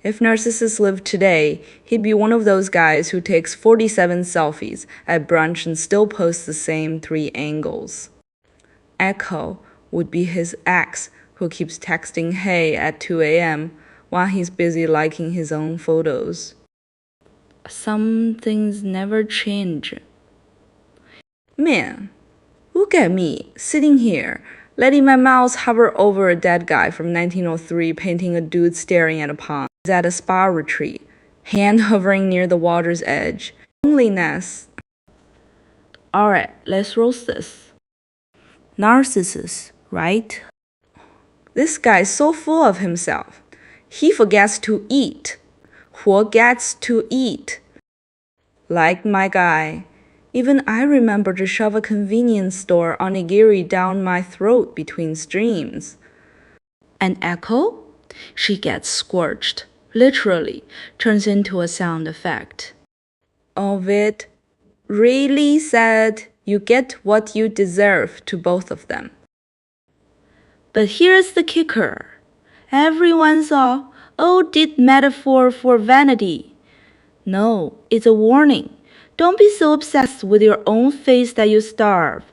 [SPEAKER 2] If Narcissus lived today, he'd be one of those guys who takes 47 selfies at brunch and still posts the same 3 angles. Echo would be his ex who keeps texting hey at 2 a.m. while he's busy liking his own photos.
[SPEAKER 1] Some things never change.
[SPEAKER 2] Man, look at me, sitting here, letting my mouse hover over a dead guy from 1903 painting a dude staring at a pond at a spa retreat, hand hovering near the water's edge. Loneliness.
[SPEAKER 1] Alright, let's roast this.
[SPEAKER 2] Narcissus, right? This guy's so full of himself. He forgets to eat. Forgets to eat. Like my guy. Even I remember to shove a convenience store onigiri down my throat between streams.
[SPEAKER 1] And Echo? She gets scorched. Literally, turns into a sound effect.
[SPEAKER 2] Ovid really said you get what you deserve to both of them.
[SPEAKER 1] But here's the kicker. Everyone saw, did metaphor for vanity. No, it's a warning. Don't be so obsessed with your own face that you starve.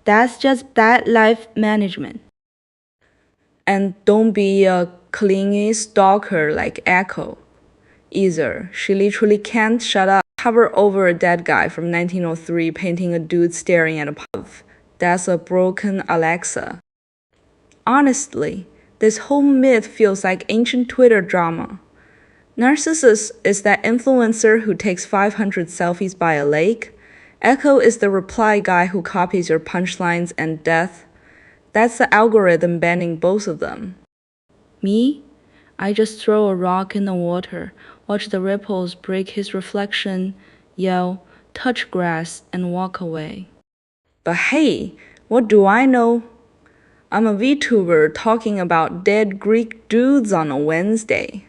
[SPEAKER 1] That's just bad life management.
[SPEAKER 2] And don't be a clingy stalker like Echo. Either. She literally can't shut up. Hover over a dead guy from 1903 painting a dude staring at a pub. That's a broken Alexa. Honestly, this whole myth feels like ancient Twitter drama. Narcissus is that influencer who takes 500 selfies by a lake. Echo is the reply guy who copies your punchlines and death. That's the algorithm banning both of them.
[SPEAKER 1] Me? I just throw a rock in the water, watch the ripples break his reflection, yell, touch grass, and walk away.
[SPEAKER 2] But hey, what do I know? I'm a VTuber talking about dead Greek dudes on a Wednesday.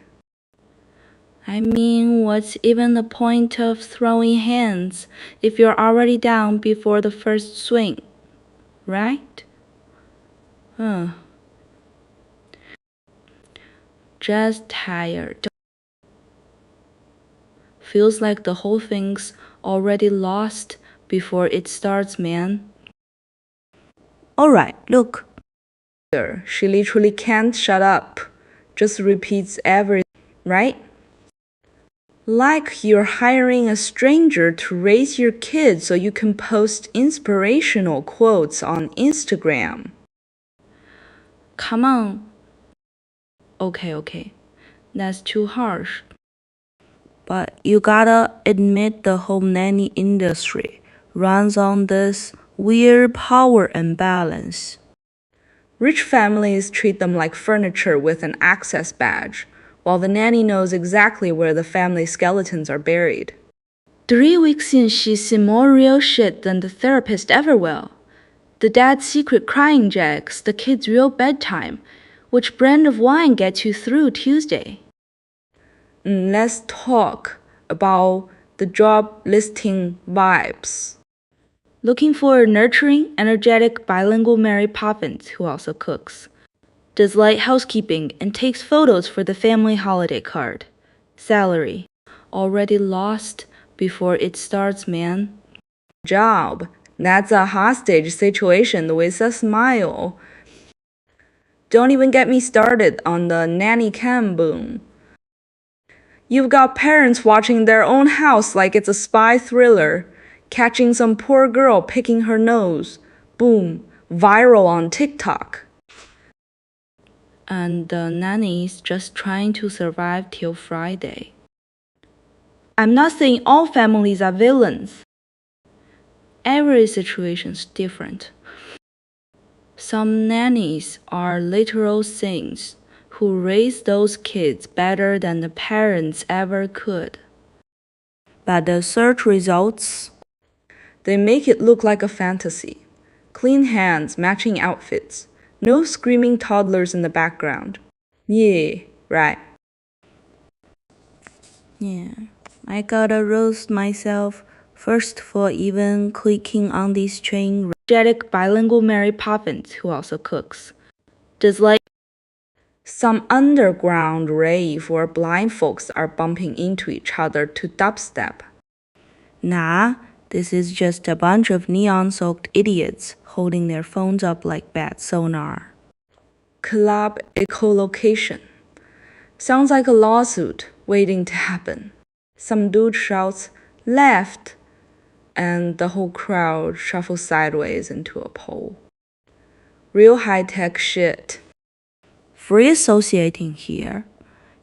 [SPEAKER 1] I mean, what's even the point of throwing hands if you're already down before the first swing, right? Just tired. Feels like the whole thing's already lost before it starts, man.
[SPEAKER 2] Alright, look. She literally can't shut up. Just repeats everything, right? Like you're hiring a stranger to raise your kids so you can post inspirational quotes on Instagram.
[SPEAKER 1] Come on. Okay. That's too harsh.
[SPEAKER 2] But you gotta admit the home nanny industry runs on this weird power imbalance. Rich families treat them like furniture with an access badge, while the nanny knows exactly where the family skeletons are buried.
[SPEAKER 1] 3 weeks in, she's seen more real shit than the therapist ever will. The dad's secret crying jacks, the kid's real bedtime. Which brand of wine gets you through Tuesday?
[SPEAKER 2] Let's talk about the job listing vibes.
[SPEAKER 1] Looking for a nurturing, energetic, bilingual Mary Poppins who also cooks. Does light housekeeping and takes photos for the family holiday card. Salary. Already lost before it starts, man.
[SPEAKER 2] Job. That's a hostage situation with a smile. Don't even get me started on the nanny cam boom. You've got parents watching their own house like it's a spy thriller, catching some poor girl picking her nose. Boom. Viral on TikTok.
[SPEAKER 1] And the nanny's just trying to survive till Friday. I'm not saying all families are villains. Every situation's different. Some nannies are literal saints who raise those kids better than the parents ever could.
[SPEAKER 2] But the search results, they make it look like a fantasy. Clean hands, matching outfits.
[SPEAKER 1] No screaming toddlers in the background. Yeah, right.
[SPEAKER 2] Yeah, I gotta roast myself first for even clicking on this train.
[SPEAKER 1] Energetic bilingual Mary Poppins, who also cooks. Does like some underground rave where blind folks are bumping into each other to dubstep.
[SPEAKER 2] Nah, this is just a bunch of neon-soaked idiots holding their phones up like bad sonar.
[SPEAKER 1] Club echolocation. Sounds like a lawsuit waiting to happen. Some dude shouts, left, and the whole crowd shuffles sideways into a pole. Real high-tech shit.
[SPEAKER 2] Free associating here.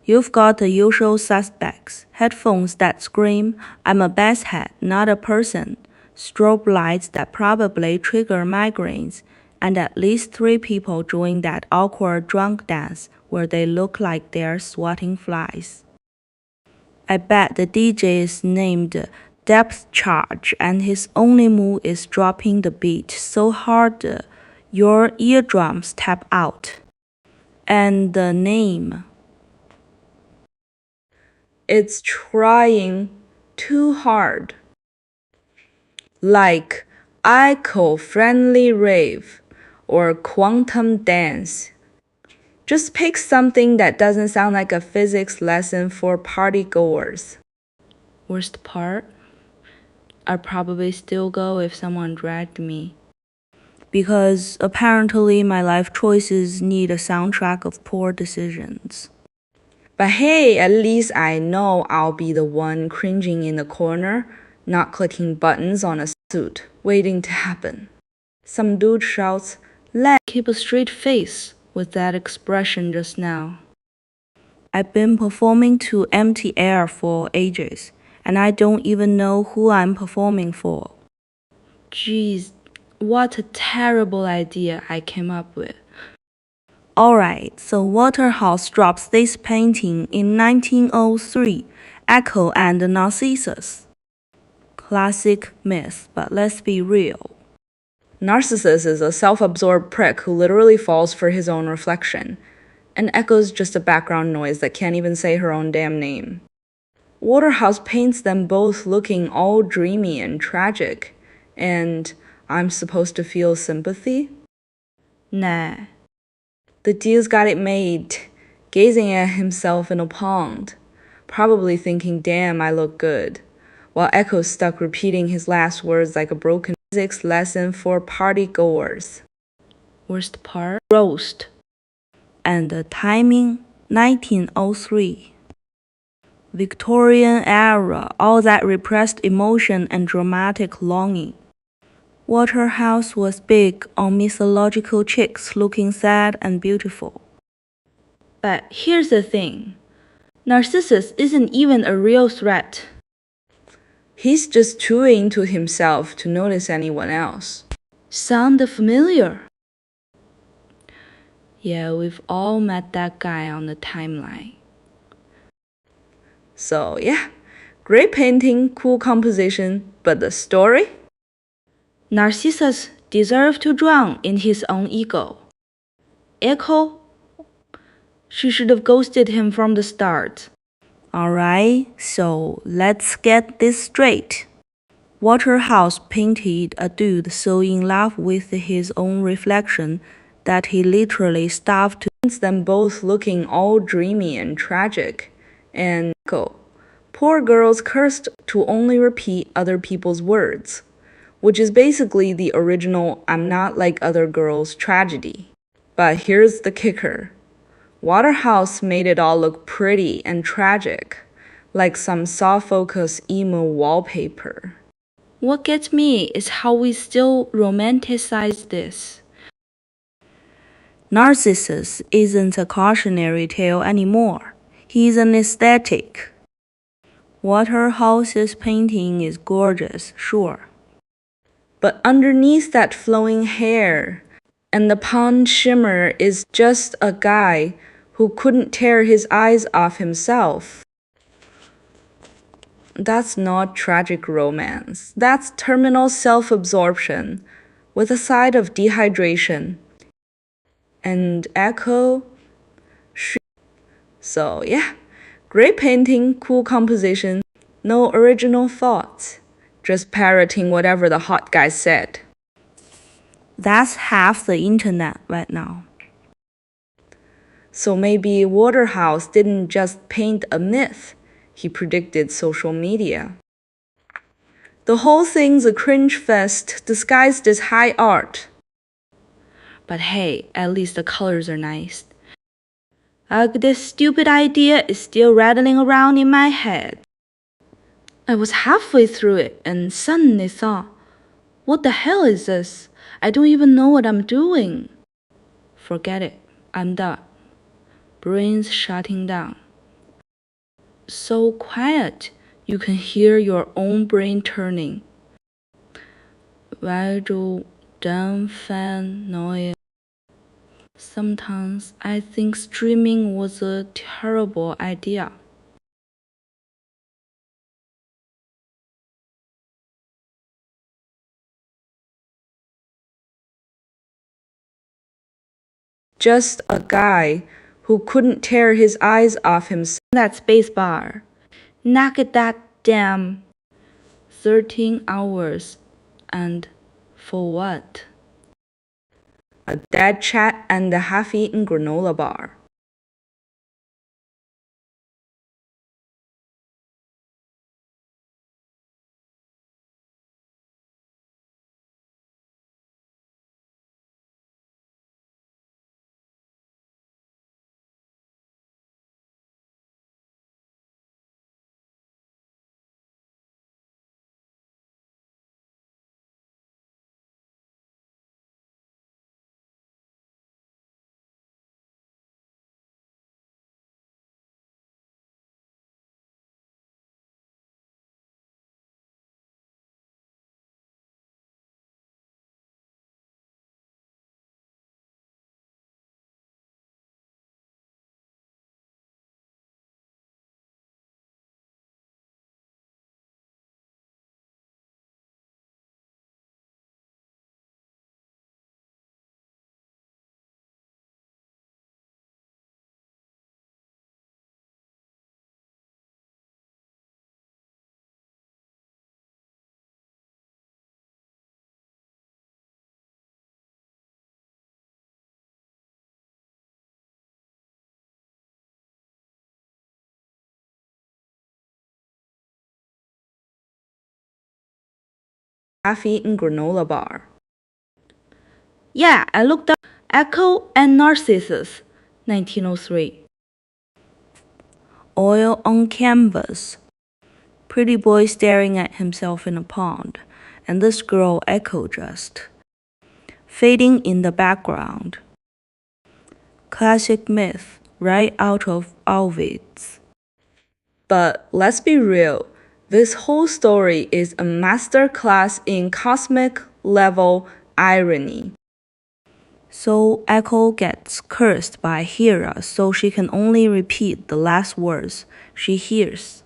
[SPEAKER 2] You've got the usual suspects, headphones that scream, I'm a bass head, not a person, strobe lights that probably trigger migraines, and at least 3 people doing that awkward drunk dance where they look like they're swatting flies. I bet the DJ is named Depth Charge and his only move is dropping the beat so hard your eardrums tap out. And the name.
[SPEAKER 1] It's trying too hard. Like eco-friendly rave or quantum dance. Just pick something that doesn't sound like a physics lesson for party goers. Worst part? I'd probably still go if someone dragged me.
[SPEAKER 2] Because apparently my life choices need a soundtrack of poor decisions.
[SPEAKER 1] But hey, at least I know I'll be the one cringing in the corner, not clicking buttons on a suit, waiting to happen. Some dude shouts, let's keep a straight face with that expression just now.
[SPEAKER 2] I've been performing to empty air for ages, and I don't even know who I'm performing for.
[SPEAKER 1] Geez, what a terrible idea I came up with.
[SPEAKER 2] Alright, so Waterhouse drops this painting in 1903, Echo and Narcissus. Classic myth, but let's be real.
[SPEAKER 1] Narcissus is a self-absorbed prick who literally falls for his own reflection, and Echo's just a background noise that can't even say her own damn name. Waterhouse paints them both looking all dreamy and tragic, and I'm supposed to feel sympathy? Nah. The dude's got it made, gazing at himself in a pond, probably thinking, damn, I look good, while Echo's stuck repeating his last words like a broken physics lesson for party goers. Worst part? Roast.
[SPEAKER 2] And the timing, 1903. Victorian era, all that repressed emotion and dramatic longing. Waterhouse was big on mythological chicks looking sad and beautiful.
[SPEAKER 1] But here's the thing. Narcissus isn't even a real threat. He's just too into himself to notice anyone else. Sound familiar? Yeah, we've all met that guy on the timeline. So yeah, great painting, cool composition, but the story? Narcissus deserved to drown in his own ego. Echo? She should have ghosted him from the start.
[SPEAKER 2] Alright, so let's get this straight. Waterhouse painted a dude so in love with his own reflection that he literally starved to
[SPEAKER 1] them both looking all dreamy and tragic. And Echo, poor girls cursed to only repeat other people's words, which is basically the original I'm not like other girls tragedy. But here's the kicker. Waterhouse made it all look pretty and tragic, like some soft focus emo wallpaper. What gets me is how we still romanticize this.
[SPEAKER 2] Narcissus isn't a cautionary tale anymore. He's an aesthetic. Waterhouse's painting is gorgeous, sure.
[SPEAKER 1] But underneath that flowing hair and the pond shimmer is just a guy who couldn't tear his eyes off himself. That's not tragic romance. That's terminal self-absorption with a side of dehydration. And Echo. So yeah, great painting, cool composition, no original thoughts, just parroting whatever the hot guy said.
[SPEAKER 2] That's half the internet right now.
[SPEAKER 1] So maybe Waterhouse didn't just paint a myth, he predicted social media. The whole thing's a cringe fest disguised as high art. But hey, at least the colors are nice. Ugh, this stupid idea is still rattling around in my head. I was halfway through it and suddenly thought, what the hell is this? I don't even know what I'm doing. Forget it, I'm done. Brains shutting down. So quiet, you can hear your own brain turning. 歪住真烦恼. Sometimes I think streaming was a terrible idea. Just a guy who couldn't tear his eyes off himself. That spacebar. Knock it that damn. 13 hours. And for what? A dead chat and a half-eaten granola bar. Half-eaten granola bar. Yeah, I looked up Echo and Narcissus, 1903.
[SPEAKER 2] Oil on canvas. Pretty boy staring at himself in a pond, and this girl Echo dressed. Fading in the background. Classic myth, right out of Ovid's.
[SPEAKER 1] But let's be real, this whole story is a masterclass in cosmic level irony.
[SPEAKER 2] So Echo gets cursed by Hera so she can only repeat the last words she hears.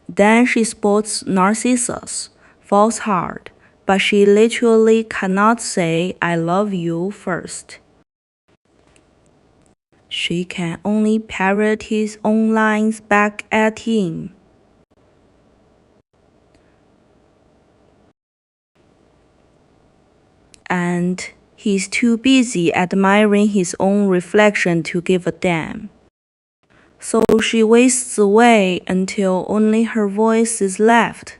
[SPEAKER 2] Then she spots Narcissus, falls hard, but she literally cannot say I love you first. She can only parrot his own lines back at him. And he's too busy admiring his own reflection to give a damn. So she wastes away until only her voice is left.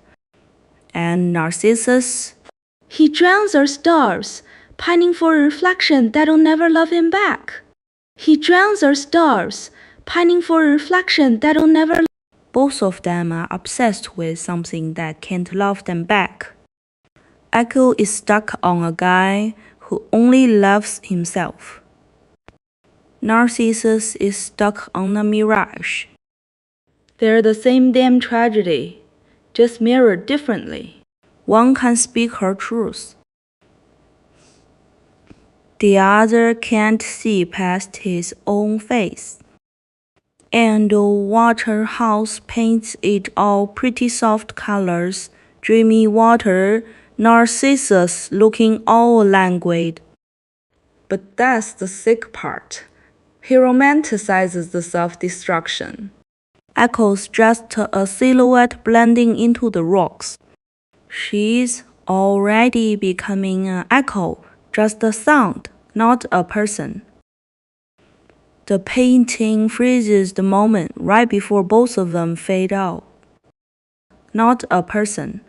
[SPEAKER 2] And Narcissus,
[SPEAKER 1] he drowns our stars, pining for a reflection that'll never love him back. He drowns our stars, pining for a reflection that'll never.
[SPEAKER 2] Both of them are obsessed with something that can't love them back. Echo is stuck on a guy who only loves himself. Narcissus is stuck on a mirage.
[SPEAKER 1] They're the same damn tragedy, just mirrored differently.
[SPEAKER 2] One can speak her truth. The other can't see past his own face. And Waterhouse paints it all pretty soft colors, dreamy water, Narcissus looking all languid.
[SPEAKER 1] But that's the sick part. He romanticizes the self-destruction.
[SPEAKER 2] Echo's just a silhouette blending into the rocks. She's already becoming an echo, just a sound, not a person. The painting freezes the moment right before both of them fade out. Not a person.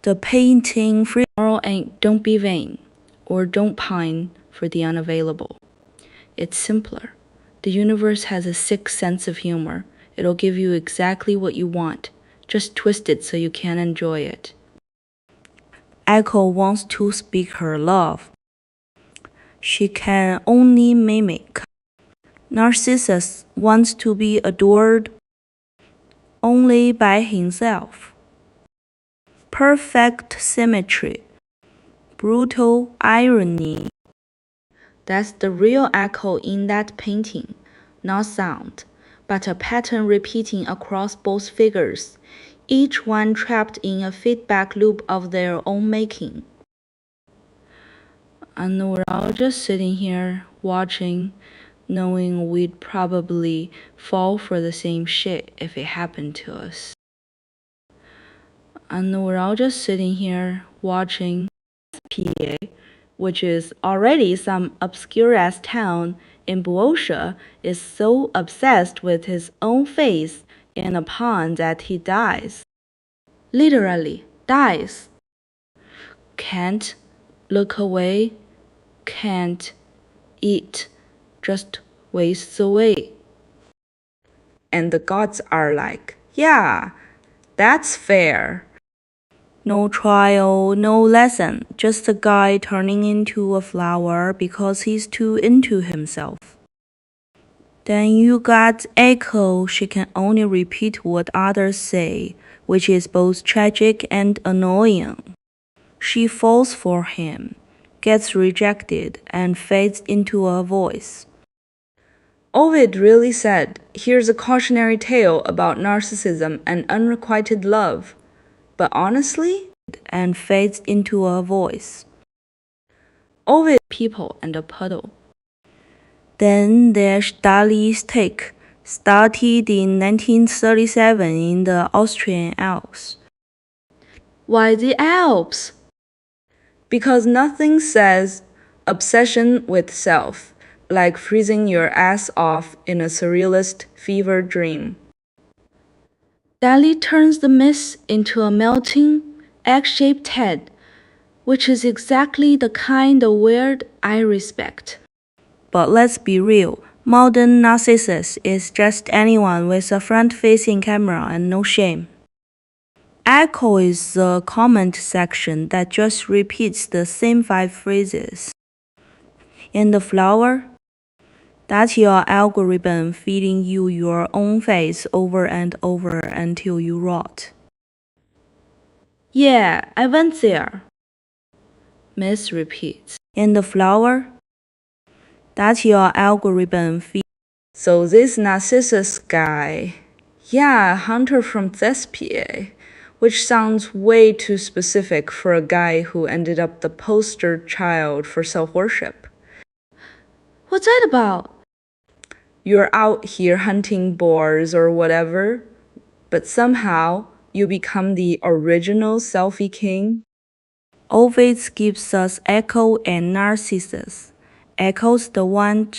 [SPEAKER 2] The painting freezes.
[SPEAKER 1] Moral ain't don't be vain, or don't pine for the unavailable. It's simpler. The universe has a sick sense of humor. It'll give you exactly what you want. Just twist it so you can enjoy it.
[SPEAKER 2] Echo wants to speak her love. She can only mimic. Narcissus wants to be adored only by himself. Perfect symmetry. Brutal irony.
[SPEAKER 1] That's the real echo in that painting. Not sound, but a pattern repeating across both figures, each one trapped in a feedback loop of their own making. And we're all just sitting here watching, knowing we'd probably fall for the same shit if it happened to us. And we're all just sitting here watching PA, which is already some obscure-ass town in Boeotia, is so obsessed with his own face in a pond that he dies. Literally, dies. Can't look away, can't eat, just wastes away. And the gods are like, yeah, that's fair.
[SPEAKER 2] No trial, no lesson, just a guy turning into a flower because he's too into himself. Then you got Echo, she can only repeat what others say, which is both tragic and annoying. She falls for him, gets rejected, and fades into a voice.
[SPEAKER 1] Ovid really said, here's a cautionary tale about narcissism and unrequited love. But honestly,
[SPEAKER 2] and fades into a voice.
[SPEAKER 1] Ovid, people and a puddle.
[SPEAKER 2] Then there's Dali's take, started in 1937 in the Austrian Alps.
[SPEAKER 1] Why the Alps? Because nothing says obsession with self like freezing your ass off in a surrealist fever dream. Dali turns the mist into a melting, egg-shaped head, which is exactly the kind of weird I respect.
[SPEAKER 2] But let's be real, modern Narcissus is just anyone with a front-facing camera and no shame. Echo is the comment section that just repeats the same 5 phrases. In the flower, that's your algorithm feeding you your own face over and over until you rot.
[SPEAKER 1] Yeah, I went there. Miss repeats.
[SPEAKER 2] In the flower, that's your algorithm feeding.
[SPEAKER 1] So this Narcissus guy, yeah, Hunter from Thespiae, which sounds way too specific for a guy who ended up the poster child for self-worship. What's that about? You're out here hunting boars or whatever, but somehow you become the original selfie king.
[SPEAKER 2] Ovid gives us Echo and Narcissus. Echo's the one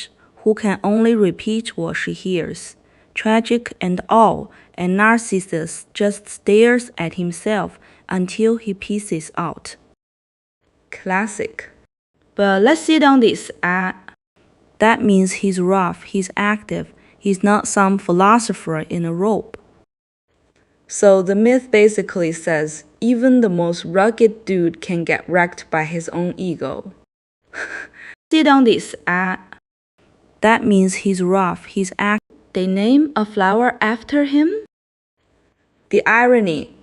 [SPEAKER 2] who can only repeat what she hears, tragic and all, and Narcissus just stares at himself until he pieces out.
[SPEAKER 1] Classic. But let's sit on this.
[SPEAKER 2] That means he's rough, he's active, he's not some philosopher in a robe.
[SPEAKER 1] So the myth basically says even the most rugged dude can get wrecked by his own ego. Sit on this.
[SPEAKER 2] That means he's rough, he's active.
[SPEAKER 1] They name a flower after him? The irony.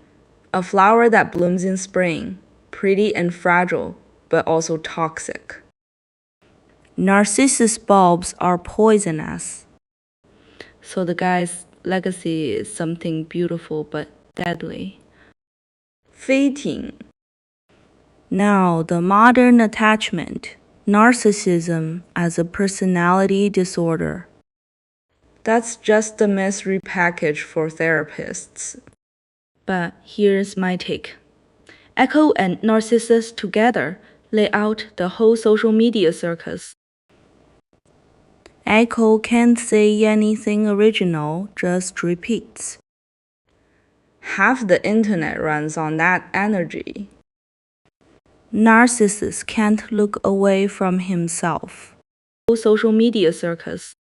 [SPEAKER 1] A flower that blooms in spring, pretty and fragile, but also toxic.
[SPEAKER 2] Narcissus bulbs are poisonous.
[SPEAKER 1] So the guy's legacy is something beautiful but deadly. Fating.
[SPEAKER 2] Now, the modern attachment. Narcissism as a personality disorder.
[SPEAKER 1] That's just a myth repackaged for therapists. But here's my take. Echo and Narcissus together lay out the whole social media circus.
[SPEAKER 2] Echo can't say anything original, just repeats.
[SPEAKER 1] Half the internet runs on that energy.
[SPEAKER 2] Narcissus can't look away from himself.
[SPEAKER 1] Social media circus.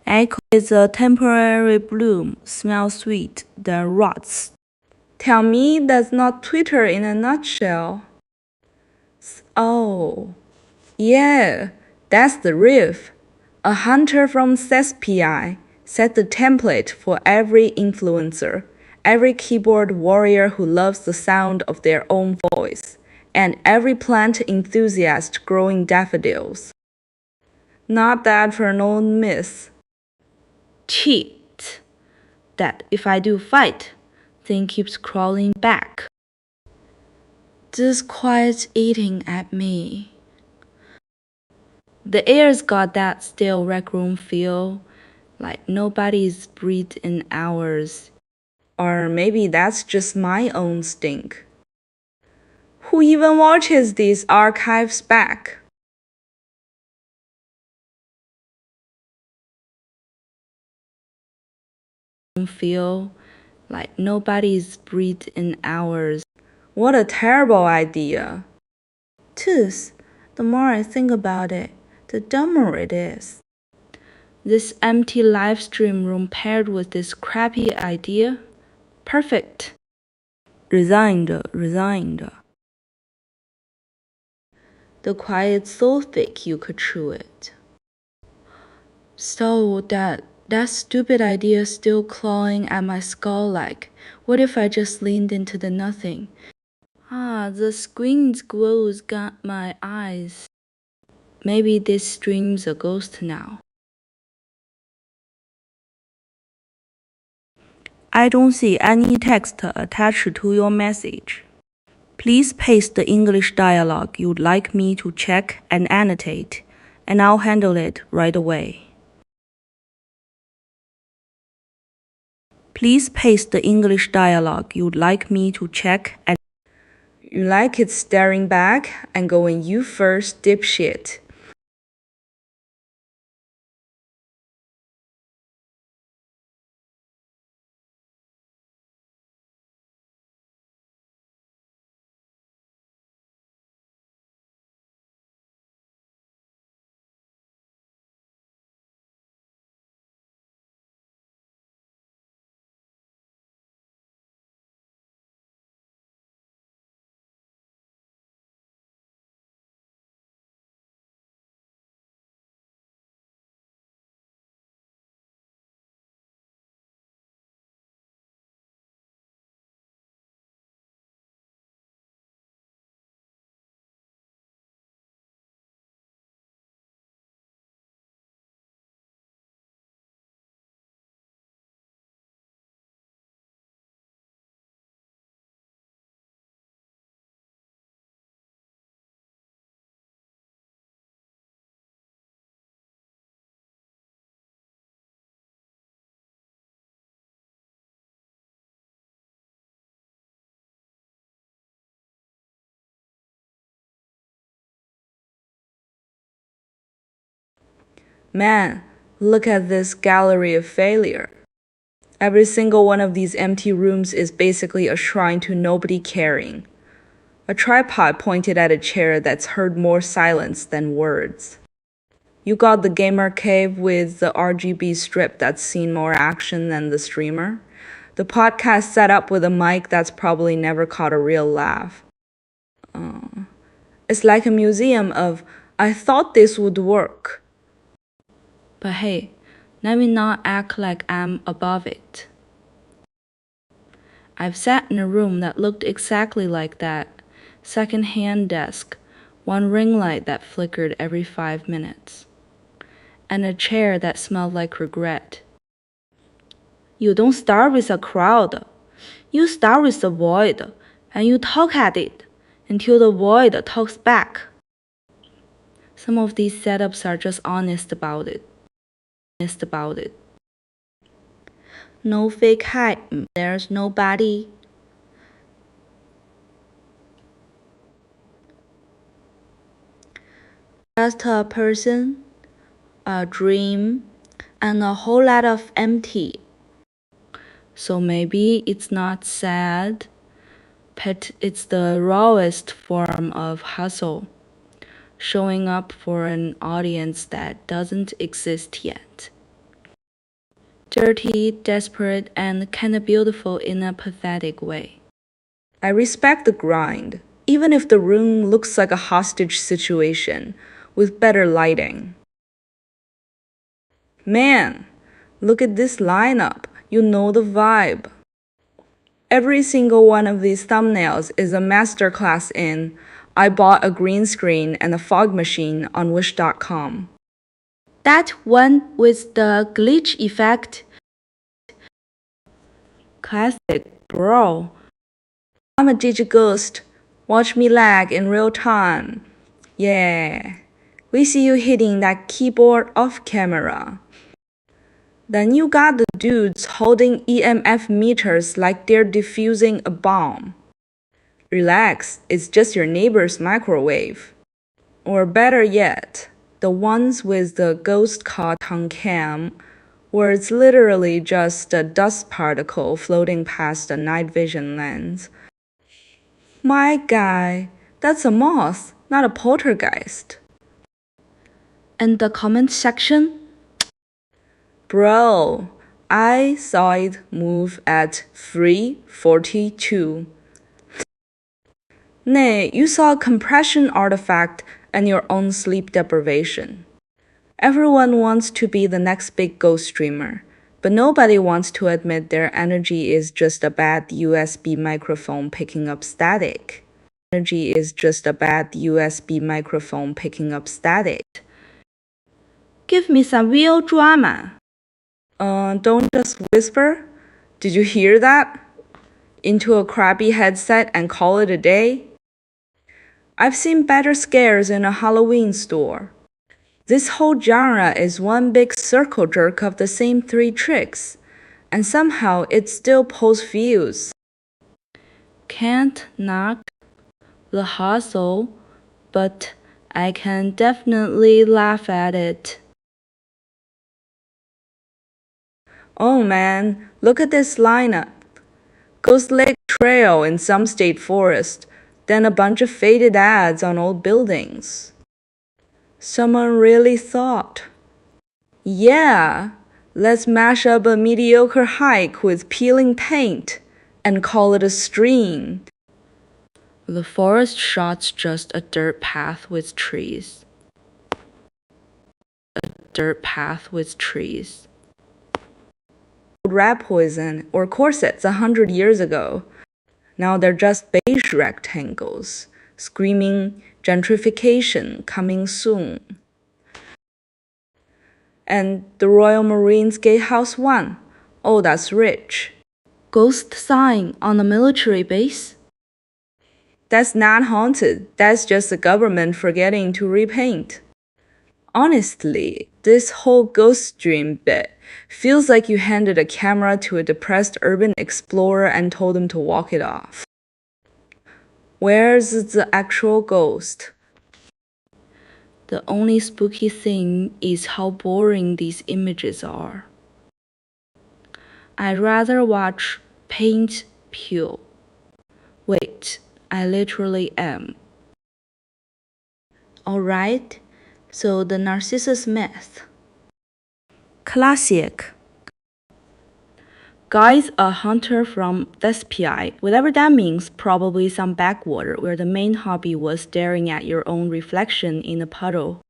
[SPEAKER 2] Echo is a temporary bloom, smells sweet, then rots.
[SPEAKER 1] Tell me that's not Twitter in a nutshell. Oh, yeah, that's the riff. A hunter from Thespiae set the template for every influencer, every keyboard warrior who loves the sound of their own voice, and every plant enthusiast growing daffodils. Not that for no myth. Cheat. That if I do fight, thing keeps crawling back. Just quiet eating at me. The air's got that stale rec room feel, like nobody's breathed in hours. Or maybe that's just my own stink. Who even watches these archives back? Feel like nobody's breathed in hours. What a terrible idea. Tooth, the more I think about it, the dumber it is. This empty live stream room paired with this crappy idea? Perfect.
[SPEAKER 2] Resigned.
[SPEAKER 1] The quiet's so thick you could chew it. So that stupid idea still clawing at my skull like, what if I just leaned into the nothing? The screen's glow's got my eyes. Maybe this stream's a ghost now.
[SPEAKER 2] I don't see any text attached to your message. Please paste the English dialogue you'd like me to check and annotate, and I'll handle it right away. Please paste the English dialogue you'd like me to check and
[SPEAKER 1] You like it staring back and going you first, dipshit. Man, look at this gallery of failure. Every single one of these empty rooms is basically a shrine to nobody caring. A tripod pointed at a chair that's heard more silence than words. You got the gamer cave with the RGB strip that's seen more action than the streamer. The podcast set up with a mic that's probably never caught a real laugh. It's like a museum of, I thought this would work. But hey, let me not act like I'm above it. I've sat in a room that looked exactly like that. Second-hand desk, one ring light that flickered every 5 minutes, and a chair that smelled like regret. You don't start with a crowd. You start with the void, and you talk at it until the void talks back. Some of these setups are just honest about it. No fake hype. There's nobody. Just a person, a dream, and a whole lot of empty. So maybe it's not sad, but it's the rawest form of hustle, showing up for an audience that doesn't exist yet. Dirty, desperate, and kinda beautiful in a pathetic way. I respect the grind, even if the room looks like a hostage situation, with better lighting. Man, look at this lineup. You know the vibe. Every single one of these thumbnails is a masterclass in I bought a green screen and a fog machine on Wish.com. That one with the glitch effect. Classic, bro. I'm a digighost. Watch me lag in real time. Yeah. We see you hitting that keyboard off camera. Then you got the dudes holding EMF meters like they're defusing a bomb. Relax, it's just your neighbor's microwave. Or better yet, the ones with the ghost caught on cam, where it's literally just a dust particle floating past a night vision lens. My guy, that's a moth, not a poltergeist. And the comment section? Bro, I saw it move at 3:42. Nay, you saw a compression artifact and your own sleep deprivation. Everyone wants to be the next big ghost streamer, but nobody wants to admit their energy is just a bad USB microphone picking up static. Energy is just a bad USB microphone picking up static. Give me some real drama. Don't just whisper. Did you hear that? Into a crappy headset and call it a day? I've seen better scares in a Halloween store. This whole genre is one big circle jerk of the same 3 tricks, and somehow it still pulls views. Can't knock the hustle, but I can definitely laugh at it. Oh man, look at this lineup. Ghost Lake Trail in some state forest, then a bunch of faded ads on old buildings. Someone really thought. Yeah, let's mash up a mediocre hike with peeling paint and call it a stream. The forest shot's just a dirt path with trees. A dirt path with trees. Rat poison or corsets 100 years ago. Now they're just beige rectangles, screaming gentrification coming soon. And the Royal Marines Gatehouse 1. Oh, that's rich. Ghost sign on a military base? That's not haunted. That's just the government forgetting to repaint. Honestly, this whole ghost stream bit feels like you handed a camera to a depressed urban explorer and told him to walk it off. Where's the actual ghost? The only spooky thing is how boring these images are. I'd rather watch paint peel. Wait, I literally am. Alright, so the Narcissus myth.
[SPEAKER 2] Classic.
[SPEAKER 1] Guy's a hunter from Thespiae, whatever that means, probably some backwater where the main hobby was staring at your own reflection in a puddle.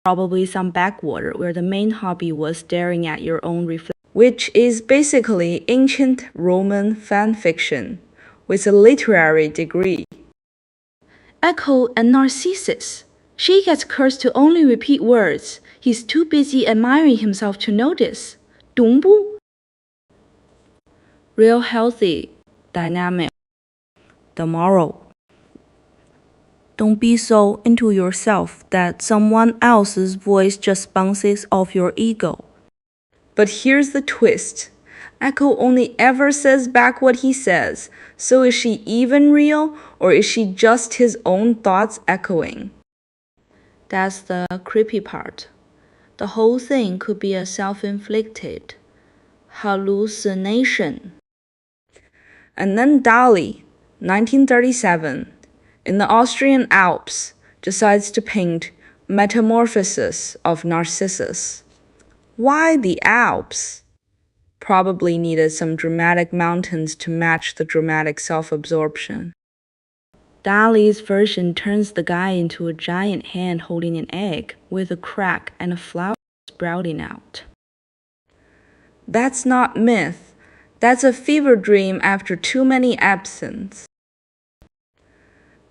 [SPEAKER 1] Probably some backwater where the main hobby was staring at your own reflection, which is basically ancient Roman fan fiction with a literary degree. Echo and Narcissus. She gets cursed to only repeat words. He's too busy admiring himself to notice. 동부? Real healthy, dynamic.
[SPEAKER 2] The moral. Don't be so into yourself that someone else's voice just bounces off your ego.
[SPEAKER 1] But here's the twist. Echo only ever says back what he says, so is she even real, or is she just his own thoughts echoing? That's the creepy part. The whole thing could be a self-inflicted hallucination. And then Dali, 1937, in the Austrian Alps, decides to paint Metamorphosis of Narcissus. Why the Alps? Probably needed some dramatic mountains to match the dramatic self-absorption. Dali's version turns the guy into a giant hand holding an egg with a crack and a flower sprouting out. That's not myth. That's a fever dream after too many absence.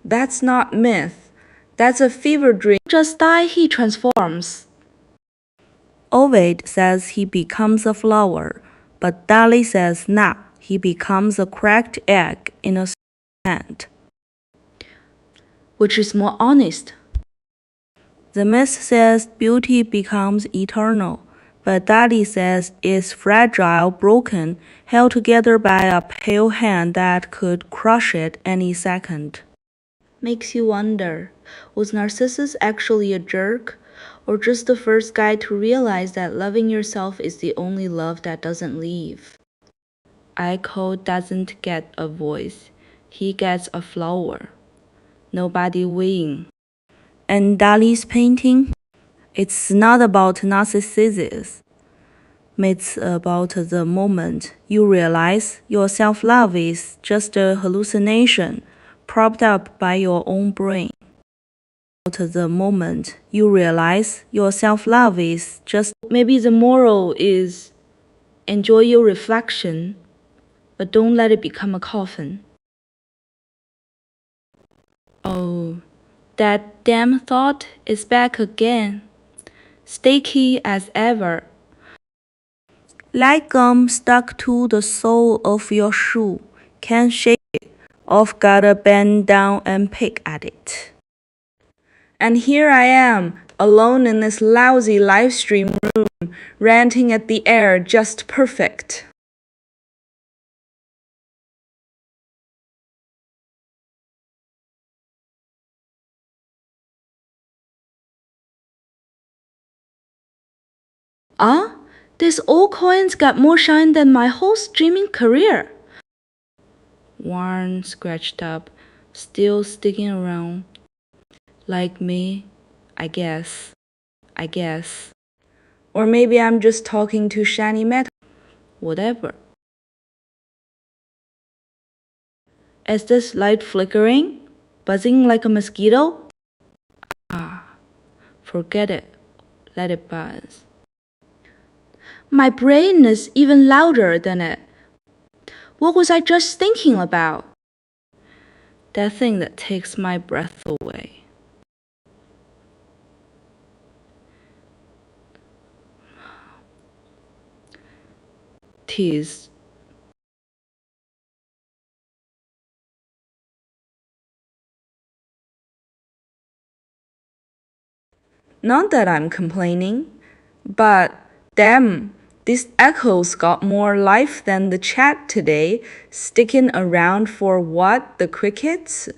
[SPEAKER 1] That's not myth. That's a fever dream. Just die, he transforms.
[SPEAKER 2] Ovid says he becomes a flower, but Dali says nah, he becomes a cracked egg in a hand.
[SPEAKER 1] Which is more honest?
[SPEAKER 2] The myth says beauty becomes eternal, but Dali says it's fragile, broken, held together by a pale hand that could crush it any second.
[SPEAKER 1] Makes you wonder, was Narcissus actually a jerk? Or just the first guy to realize that loving yourself is the only love that doesn't leave? Echo doesn't get a voice. He gets a flower. Nobody weighing.
[SPEAKER 2] And Dali's painting? It's not about narcissism. It's about the moment you realize your self-love is just a hallucination propped up by your own brain. About the moment you realize your self-love is just...
[SPEAKER 1] Maybe the moral is enjoy your reflection, but don't let it become a coffin. Oh, that damn thought is back again, sticky as ever.
[SPEAKER 2] Like gum stuck to the sole of your shoe, can't shake it off, gotta bend down and pick at it.
[SPEAKER 1] And here I am, alone in this lousy live stream room, ranting at the air just perfect. This old coin's got more shine than my whole streaming career. Warren scratched up, still sticking around. Like me, I guess. Or maybe I'm just talking to shiny metal. Whatever. Is this light flickering? Buzzing like a mosquito? Forget it. Let it buzz. My brain is even louder than it. What was I just thinking about? That thing that takes my breath away. Tease. Not that I'm complaining, but damn, this echo's got more life than the chat today, sticking around for what, the crickets?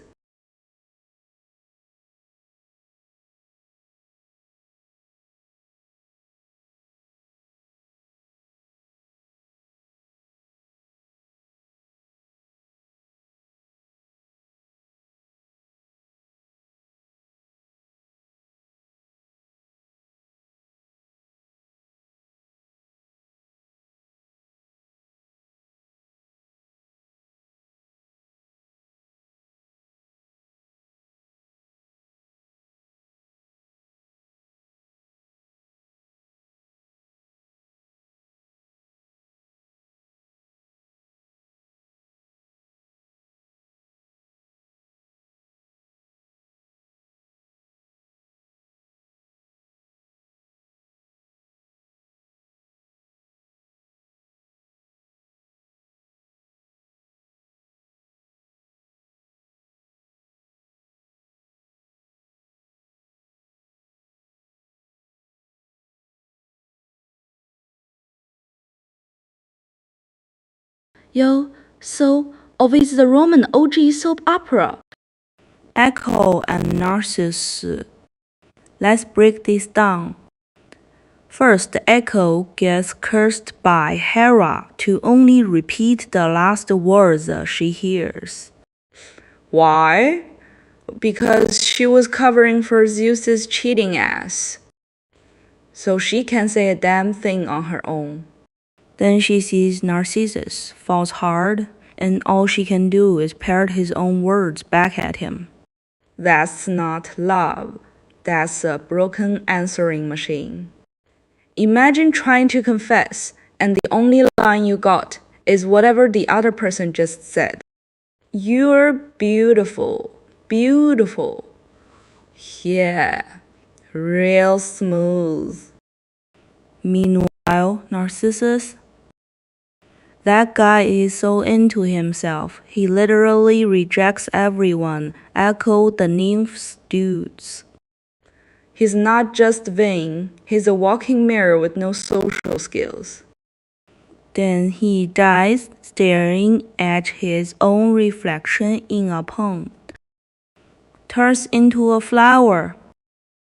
[SPEAKER 1] Yo, so always the Roman OG soap opera.
[SPEAKER 2] Echo and Narcissus. Let's break this down. First, Echo gets cursed by Hera to only repeat the last words she hears.
[SPEAKER 1] Why? Because she was covering for Zeus's cheating ass. So she can't say a damn thing on her own.
[SPEAKER 2] Then she sees Narcissus, falls hard, and all she can do is parrot his own words back at him.
[SPEAKER 1] That's not love. That's a broken answering machine. Imagine trying to confess, and the only line you got is whatever the other person just said. You're beautiful. Beautiful. Yeah, real smooth.
[SPEAKER 2] Meanwhile, Narcissus, that guy is so into himself, he literally rejects everyone, Echo the nymph's dudes.
[SPEAKER 1] He's not just vain, he's a walking mirror with no social skills.
[SPEAKER 2] Then he dies staring at his own reflection in a pond. Turns into a flower.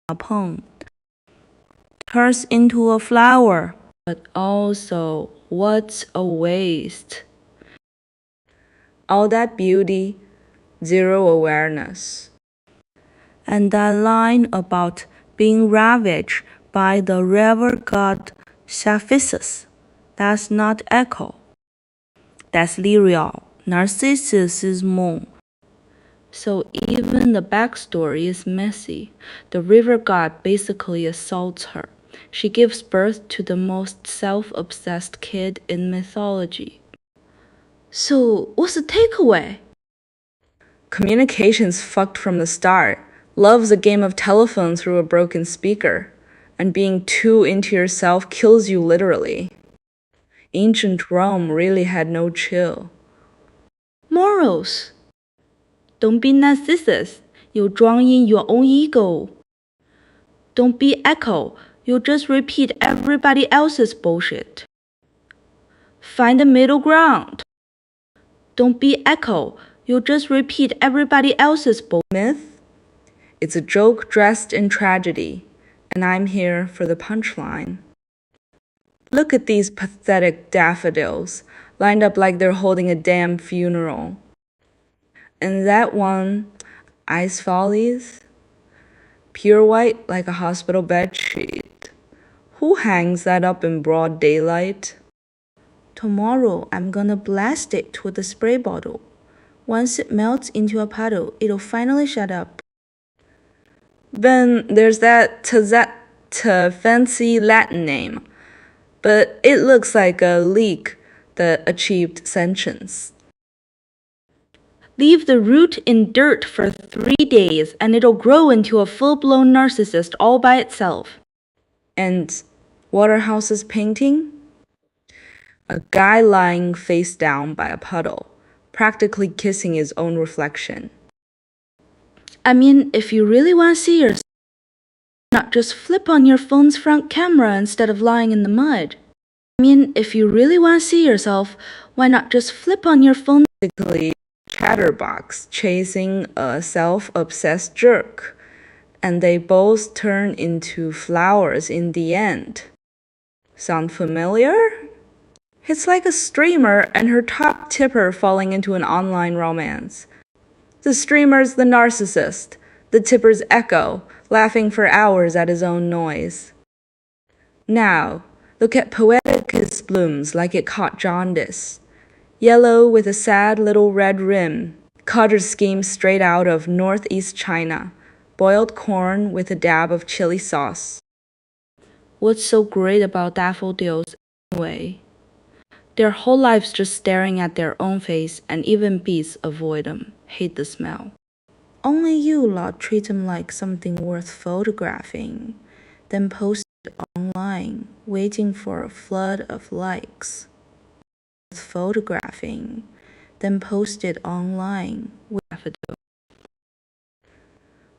[SPEAKER 2] A pond. Turns into a flower.
[SPEAKER 1] But also, what's a waste? All that beauty, zero awareness.
[SPEAKER 2] And that line about being ravaged by the river god Cephissus, that's not Echo. That's Lyrial, Narcissus's moon.
[SPEAKER 1] So even the backstory is messy. The river god basically assaults her. She gives birth to the most self-obsessed kid in mythology. So what's the takeaway? Communication's fucked from the start. Love's a game of telephone through a broken speaker. And being too into yourself kills you literally. Ancient Rome really had no chill. Morals. Don't be Narcissus. You'll drown in your own ego. Don't be Echo. You'll just repeat everybody else's bullshit. Find the middle ground. Don't be Echo. You'll just repeat everybody else's bullshit. Myth? It's a joke dressed in tragedy, and I'm here for the punchline. Look at these pathetic daffodils, lined up like they're holding a damn funeral. And that one, Ice Follies, pure white like a hospital bedsheet. Who hangs that up in broad daylight? Tomorrow I'm gonna blast it with a spray bottle. Once it melts into a puddle, it'll finally shut up. Then there's that Tazetta fancy Latin name, but it looks like a leek that achieved sentience. Leave the root in dirt for 3 days and it'll grow into a full-blown narcissist all by itself. And Waterhouse's painting? A guy lying face down by a puddle, practically kissing his own reflection. I mean, if you really want to see yourself, not just flip on your phone's front camera instead of lying in the mud. I mean, if you really want to see yourself, why not just flip on your phone? Basically, chatterbox chasing a self-obsessed jerk, and they both turn into flowers in the end. Sound familiar? It's like a streamer and her top tipper falling into an online romance. The streamer's the narcissist, the tipper's Echo, laughing for hours at his own noise. Now, look at Poeticus blooms like it caught jaundice. Yellow with a sad little red rim, cottage scheme straight out of northeast China, boiled corn with a dab of chili sauce. What's so great about daffodils anyway? Their whole lives just staring at their own face, and even bees avoid them, hate the smell. Only you lot treat them like something worth photographing, then post it online, waiting for a flood of likes. Photographing, then post it online with daffodil.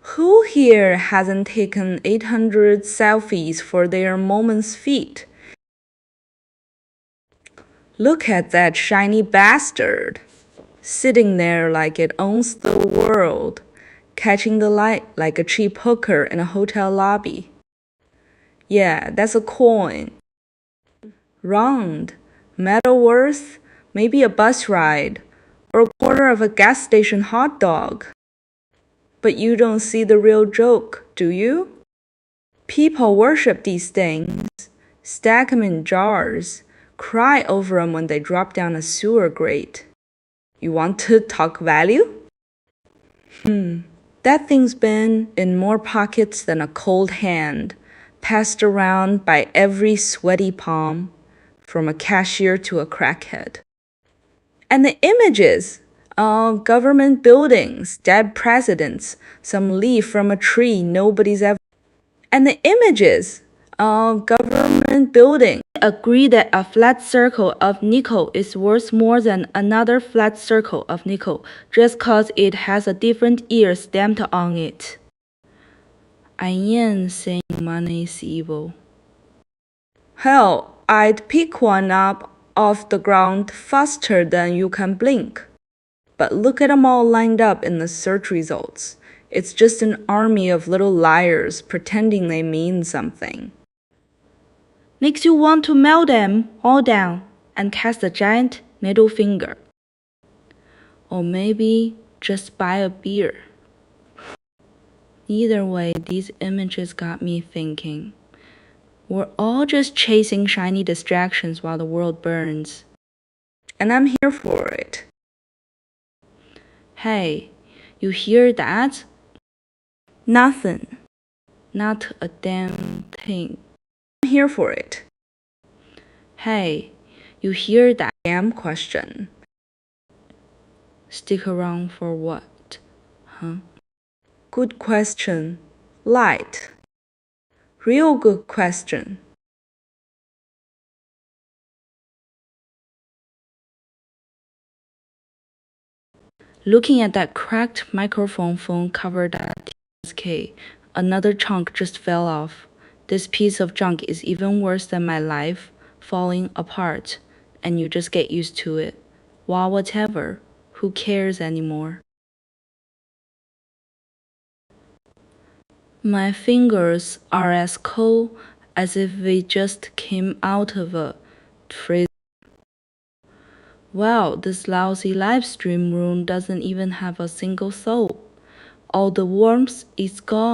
[SPEAKER 1] Who here hasn't taken 800 selfies for their moment's feet? Look at that shiny bastard, sitting there like it owns the world, catching the light like a cheap hooker in a hotel lobby. Yeah, that's a coin. Round, metal worth, maybe a bus ride, or a quarter of a gas station hot dog. But you don't see the real joke, do you? People worship these things, stack 'em in jars, cry over 'em when they drop down a sewer grate. You want to talk value? That thing's been in more pockets than a cold hand, passed around by every sweaty palm, from a cashier to a crackhead. And the images! Government buildings, dead presidents, some leaf from a tree nobody's ever. And the images! Government building. Agree that a flat circle of nickel is worth more than another flat circle of nickel just cause it has a different year stamped on it. I ain't saying money's evil. Hell, I'd pick one up off the ground faster than you can blink. But look at 'em all lined up in the search results. It's just an army of little liars pretending they mean something. Makes you want to melt them all down and cast a giant middle finger. Or maybe just buy a beer. Either way, these images got me thinking. We're all just chasing shiny distractions while the world burns. And I'm here for it. Hey, you hear that?
[SPEAKER 2] Nothing.
[SPEAKER 1] Not a damn thing.
[SPEAKER 2] I'm here for it.
[SPEAKER 1] Hey, you hear that damn question? Stick around for what? Huh? Good question. Light. Real good question. Looking at that cracked microphone phone covered at TSK, another chunk just fell off. This piece of junk is even worse than my life, falling apart, and you just get used to it. Well, whatever. Who cares anymore? My fingers are as cold as if we just came out of a freezer. Wow, this lousy live stream room doesn't even have a single soul. All the warmth is gone.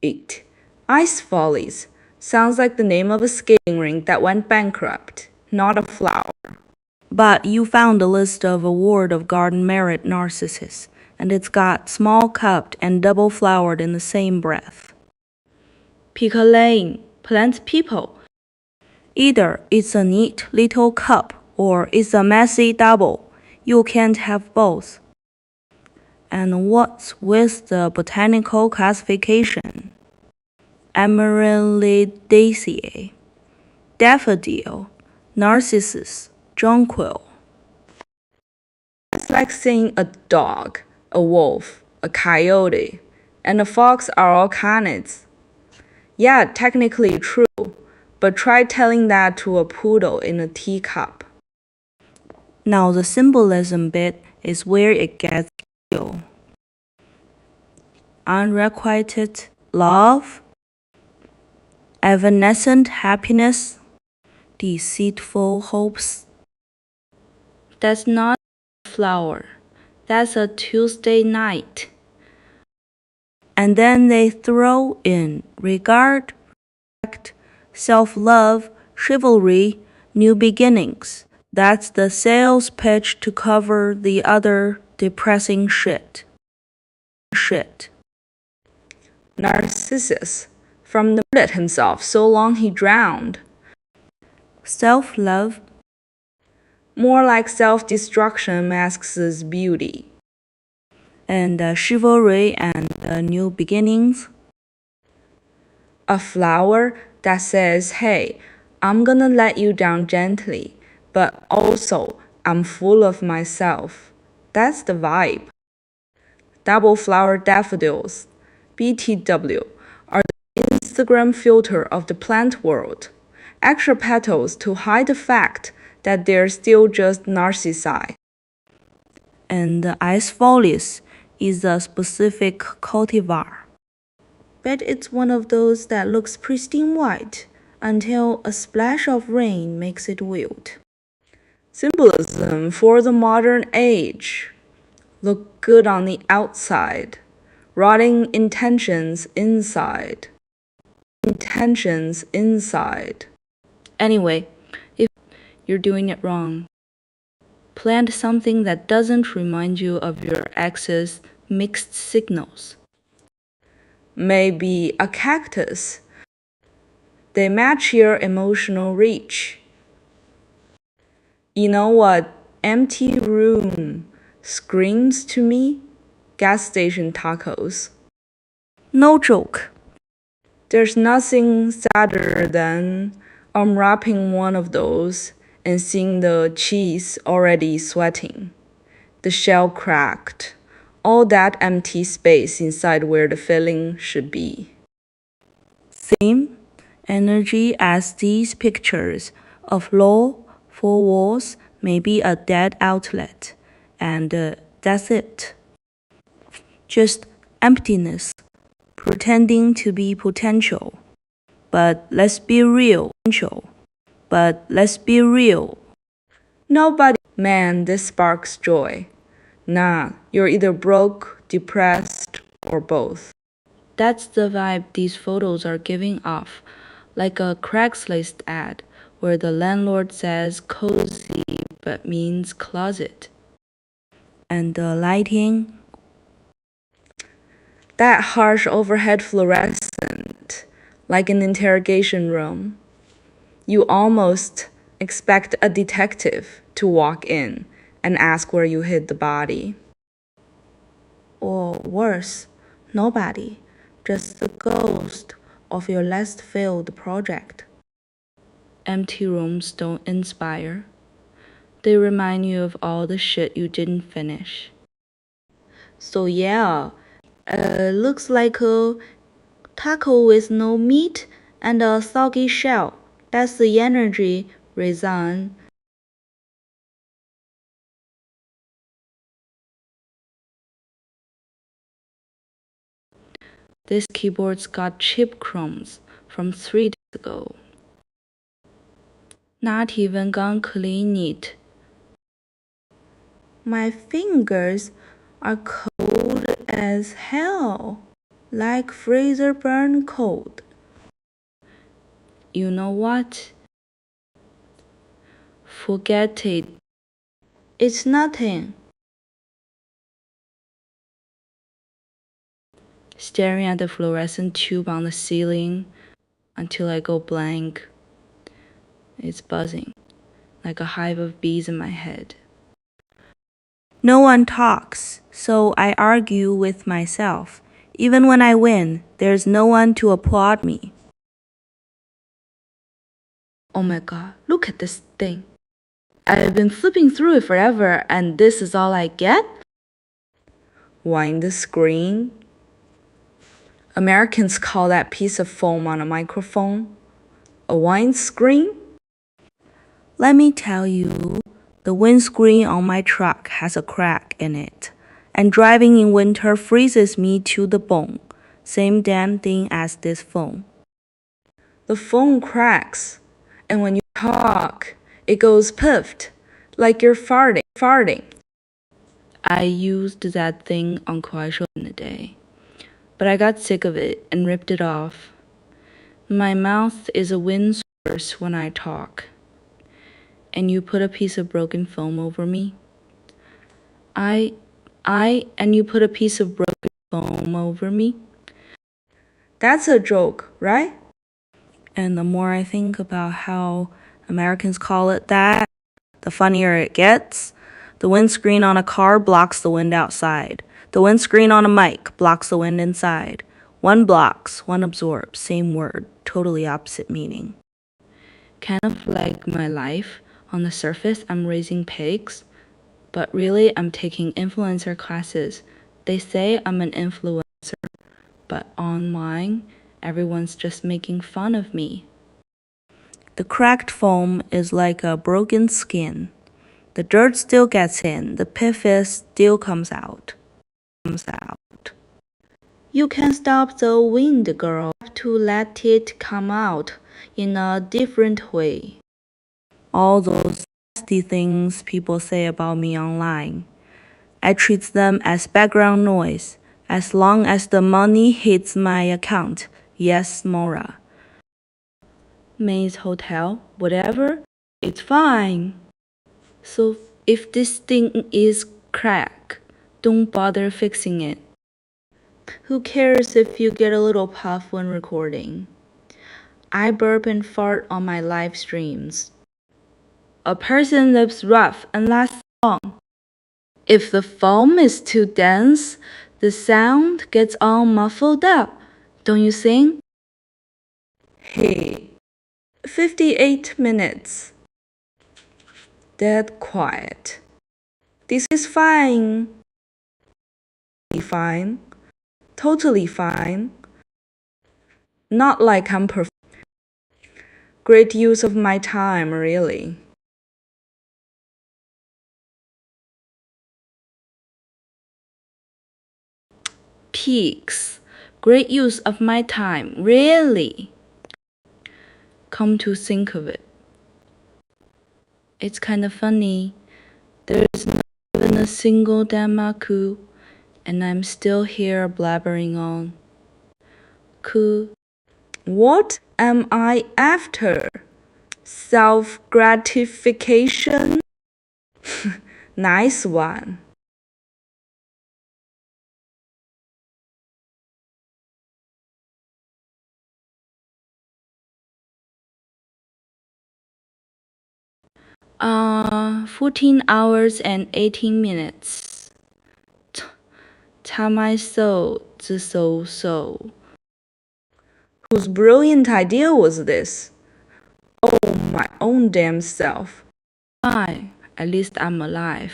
[SPEAKER 1] Eight. Ice Follies. Sounds like the name of a skating rink that went bankrupt, not a flower.
[SPEAKER 2] But you found a list of award of garden merit narcissus, and it's got small cupped and double flowered in the same breath.
[SPEAKER 1] Pick a lane. Plant people.
[SPEAKER 2] Either it's a neat little cup or it's a messy double. You can't have both. And what's with the botanical classification? Amaryllidaceae, daffodil, narcissus, jonquil.
[SPEAKER 1] It's like saying a dog, a wolf, a coyote, and a fox are all canids. Yeah, technically true, but try telling that to a poodle in a teacup.
[SPEAKER 2] Now the symbolism bit is where it gets real. Unrequited love, evanescent happiness, deceitful hopes.
[SPEAKER 1] That's not a flower. That's a Tuesday night.
[SPEAKER 2] And then they throw in regard, respect, self-love, chivalry, new beginnings. That's the sales pitch to cover the other depressing shit.
[SPEAKER 1] Narcissus, from the murdered himself so long he drowned.
[SPEAKER 2] Self-love,
[SPEAKER 1] More like self-destruction masks his beauty.
[SPEAKER 2] and chivalry and new beginnings.
[SPEAKER 1] A flower that says, hey, I'm gonna let you down gently, but also I'm full of myself. That's the vibe. Double flower daffodils, BTW, are the Instagram filter of the plant world. Extra petals to hide the fact that they're still just narcissi.
[SPEAKER 2] And the ice folies is a specific cultivar. Bet it's one of those that looks pristine white until a splash of rain makes it wilt.
[SPEAKER 1] Symbolism for the modern age. Look good on the outside. Rotting intentions inside. Intentions inside. Anyway, if you're doing it wrong, plant something that doesn't remind you of your ex's mixed signals. Maybe a cactus. They match your emotional reach. You know what? Empty room screams to me? Gas station tacos.
[SPEAKER 2] No joke.
[SPEAKER 1] There's nothing sadder than unwrapping one of those and seeing the cheese already sweating, the shell cracked, all that empty space inside where the filling should be.
[SPEAKER 2] Same energy as these pictures of low four walls may be a dead outlet, and that's it. Just emptiness, pretending to be potential. But let's be real.
[SPEAKER 1] Nobody, man, this sparks joy. Nah, you're either broke, depressed, or both. That's the vibe these photos are giving off, like a Craigslist ad where the landlord says cozy but means closet.
[SPEAKER 2] And the lighting,
[SPEAKER 1] that harsh overhead fluorescent, like an interrogation room. You almost expect a detective to walk in and ask where you hid the body.
[SPEAKER 2] or worse, nobody, just the ghost of your last failed project.
[SPEAKER 1] Empty rooms don't inspire. They remind you of all the shit you didn't finish. So yeah, looks like a taco with no meat and a soggy shell. That's the energy, Rezan. This keyboard's got chip crumbs from 3 days ago. Not even gonna clean it.
[SPEAKER 2] My fingers are cold as hell, like freezer burn cold.
[SPEAKER 1] You know what? Forget it.
[SPEAKER 2] It's nothing.
[SPEAKER 1] Staring at the fluorescent tube on the ceiling until I go blank. It's buzzing, like a hive of bees in my head.
[SPEAKER 2] No one talks, so I argue with myself. Even when I win, there's no one to applaud me.
[SPEAKER 1] Oh my god, look at this thing. I've been flipping through it forever and this is all I get? Wind the screen. Americans call that piece of foam on a microphone a windscreen.
[SPEAKER 2] Let me tell you, the windscreen on my truck has a crack in it, and driving in winter freezes me to the bone. Same damn thing as this phone.
[SPEAKER 1] The phone cracks, and when you talk, it goes puffed, like you're farting. I used that thing on Kuaishou in a day, but I got sick of it and ripped it off. My mouth is a wind source when I talk. And you put a piece of broken foam over me? And you put a piece of broken foam over me? That's a joke, right?
[SPEAKER 2] And the more I think about how Americans call it that, the funnier it gets. The windscreen on a car blocks the wind outside. The windscreen on a mic blocks the wind inside. One blocks, one absorbs, same word, totally opposite meaning.
[SPEAKER 1] Kind of like my life. On the surface, I'm raising pigs, but really, I'm taking influencer classes. They say I'm an influencer, but online, everyone's just making fun of me.
[SPEAKER 2] The cracked foam is like a broken skin. The dirt still gets in, the pith still comes out.
[SPEAKER 1] You can stop the wind, girl. You have to let it come out in a different way.
[SPEAKER 2] All those nasty things people say about me online. I treat them as background noise, as long as the money hits my account. Yes, Mora.
[SPEAKER 1] May's Hotel, whatever, it's fine. So if this thing is cracked, don't bother fixing it. Who cares if you get a little puff when recording? I burp and fart on my live streams. A person lives rough and lasts long. If the foam is too dense, the sound gets all muffled up, don't you think? Hey, 58 minutes. Dead quiet. This is fine. Fine. Totally fine. Not like I'm perfect. Great use of my time, really. Peaks. Great use of my time, really. Come to think of it, it's kind of funny. There's not even a single Danmaku, and I'm still here blabbering on. What am I after? Self-gratification? Nice one. Uh, 14 hours and 18 minutes. Tamai so. Whose brilliant idea was this? Oh, my own damn self. Fine, at least I'm alive.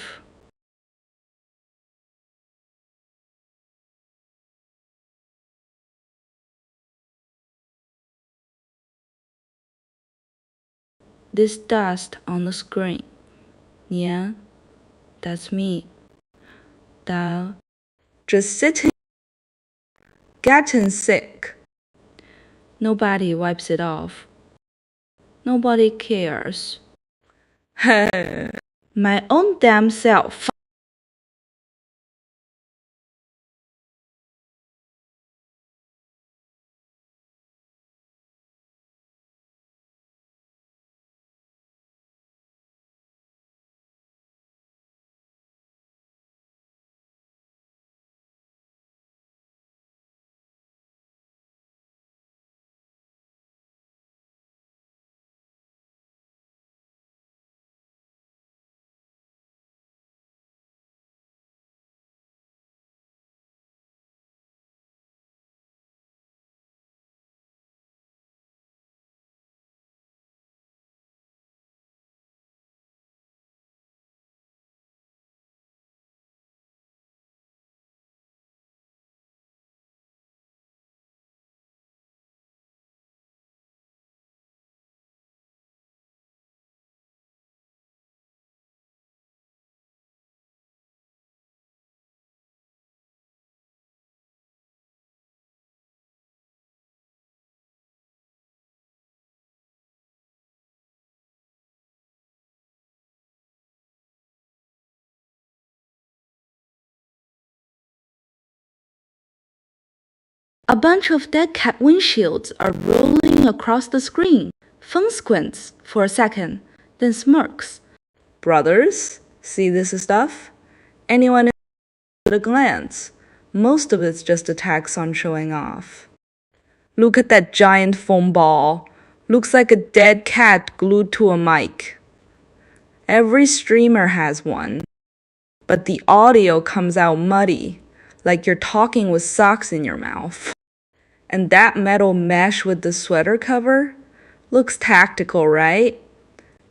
[SPEAKER 1] This dust on the screen. Yeah, that's me. Just sitting, getting sick. Nobody wipes it off. Nobody cares. My own damn self. A bunch of dead cat windshields are rolling across the screen. Phone squints for a second, then smirks.
[SPEAKER 2] Brothers, see this stuff? Anyone at a glance? Most of it's just a tax on showing off. Look at that giant foam ball. Looks like a dead cat glued to a mic. Every streamer has one, but the audio comes out muddy, like you're talking with socks in your mouth. And that metal mesh with the sweater cover looks tactical, right?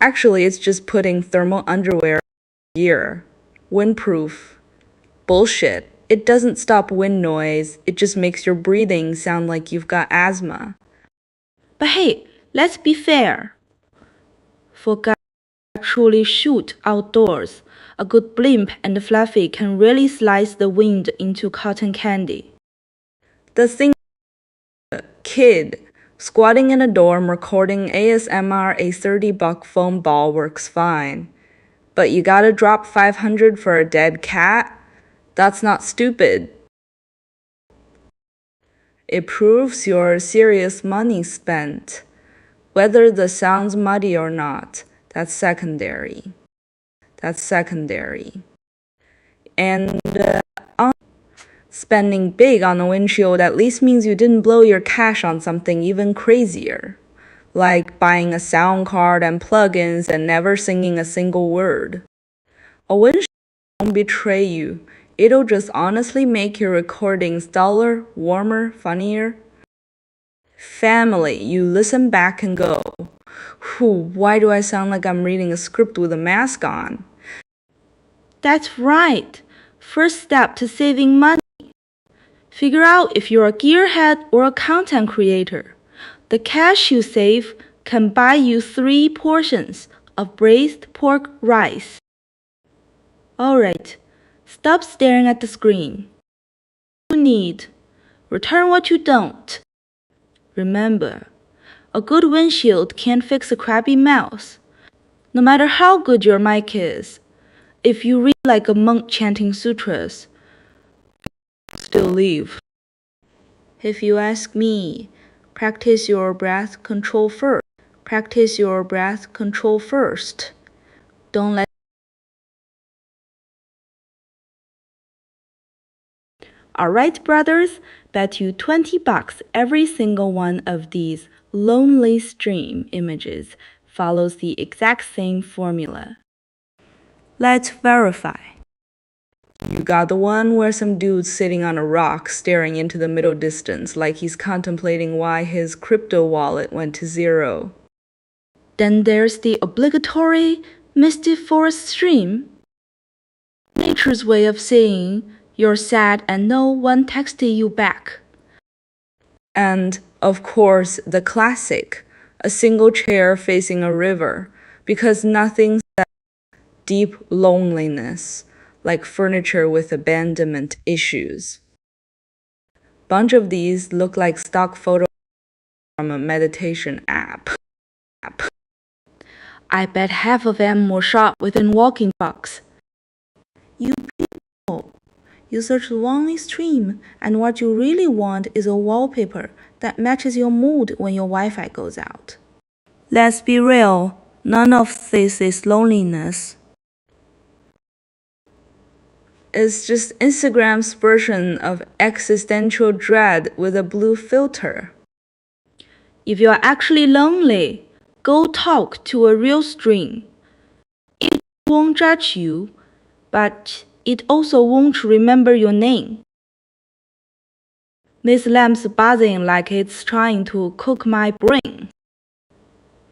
[SPEAKER 2] Actually, it's just putting thermal underwear in your ear. Windproof. Bullshit. It doesn't stop wind noise, it just makes your breathing sound like you've got asthma.
[SPEAKER 1] But hey, let's be fair. For guys who actually shoot outdoors, a good blimp and fluffy can really slice the wind into cotton candy.
[SPEAKER 2] The thing is, a kid squatting in a dorm recording ASMR a $30 foam ball works fine. But you gotta drop $500 for a dead cat? That's not stupid. It proves your serious money spent. Whether the sound's muddy or not, that's secondary. And spending big on a windshield at least means you didn't blow your cash on something even crazier, like buying a sound card and plugins and never singing a single word. A windshield won't betray you. It'll just honestly make your recordings duller, warmer, funnier. Family, you listen back and go, why do I sound like I'm reading a script with a mask on?
[SPEAKER 1] That's right. First step to saving money. Figure out if you're a gearhead or a content creator. The cash you save can buy you 3 portions of braised pork rice. Alright, stop staring at the screen. You need. Return what you don't. Remember, a good windshield can't fix a crappy mouse. No matter how good your mic is, if you read like a monk chanting sutras, still leave. If you ask me, practice your breath control first. Don't let. Alright, brothers, bet you $20 every single one of these lonely stream images follows the exact same formula.
[SPEAKER 2] Let's verify. You got the one where some dude's sitting on a rock staring into the middle distance like he's contemplating why his crypto wallet went to zero.
[SPEAKER 1] Then there's the obligatory misty forest stream. Nature's way of saying you're sad and no one texted you back.
[SPEAKER 2] And, of course, the classic, a single chair facing a river, because nothing says deep loneliness like furniture with abandonment issues. Bunch of these look like stock photos from a meditation app.
[SPEAKER 1] I bet half of them were shot within walking box.
[SPEAKER 2] You people, you search lonely stream, and what you really want is a wallpaper that matches your mood when your Wi-Fi goes out. Let's be real, none of this is loneliness. It's just Instagram's version of existential dread with a blue filter.
[SPEAKER 1] If you are actually lonely, go talk to a real stream. It won't judge you, but it also won't remember your name. This lamp's buzzing like it's trying to cook my brain.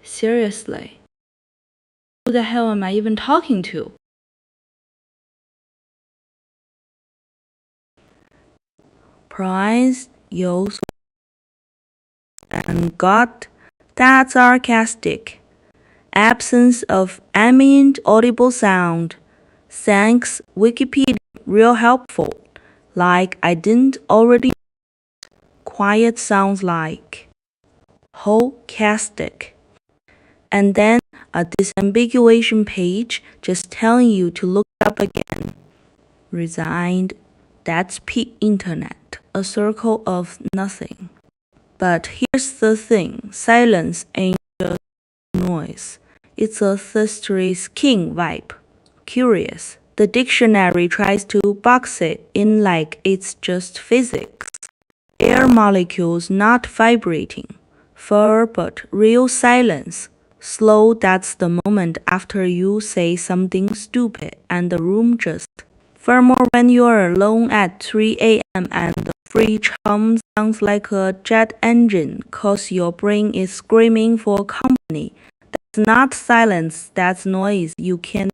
[SPEAKER 1] Seriously, who the hell am I even talking to?
[SPEAKER 2] Price, yours, and God, that's sarcastic. Absence of ambient audible sound. Thanks, Wikipedia, real helpful. Like I didn't already. Quiet sounds like. Whole-castic. And then a disambiguation page just telling you to look up again. Resigned, that's peak internet, a circle of nothing. But here's the thing, silence ain't just noise. It's a thirsty king vibe. Curious. The dictionary tries to box it in like it's just physics. Air molecules not vibrating. Fur but real silence. Slow, that's the moment after you say something stupid and the room just. Firmer when you're alone at 3 a.m. and the fridge hum sounds like a jet engine cause your brain is screaming for company. That's not silence, that's noise you can.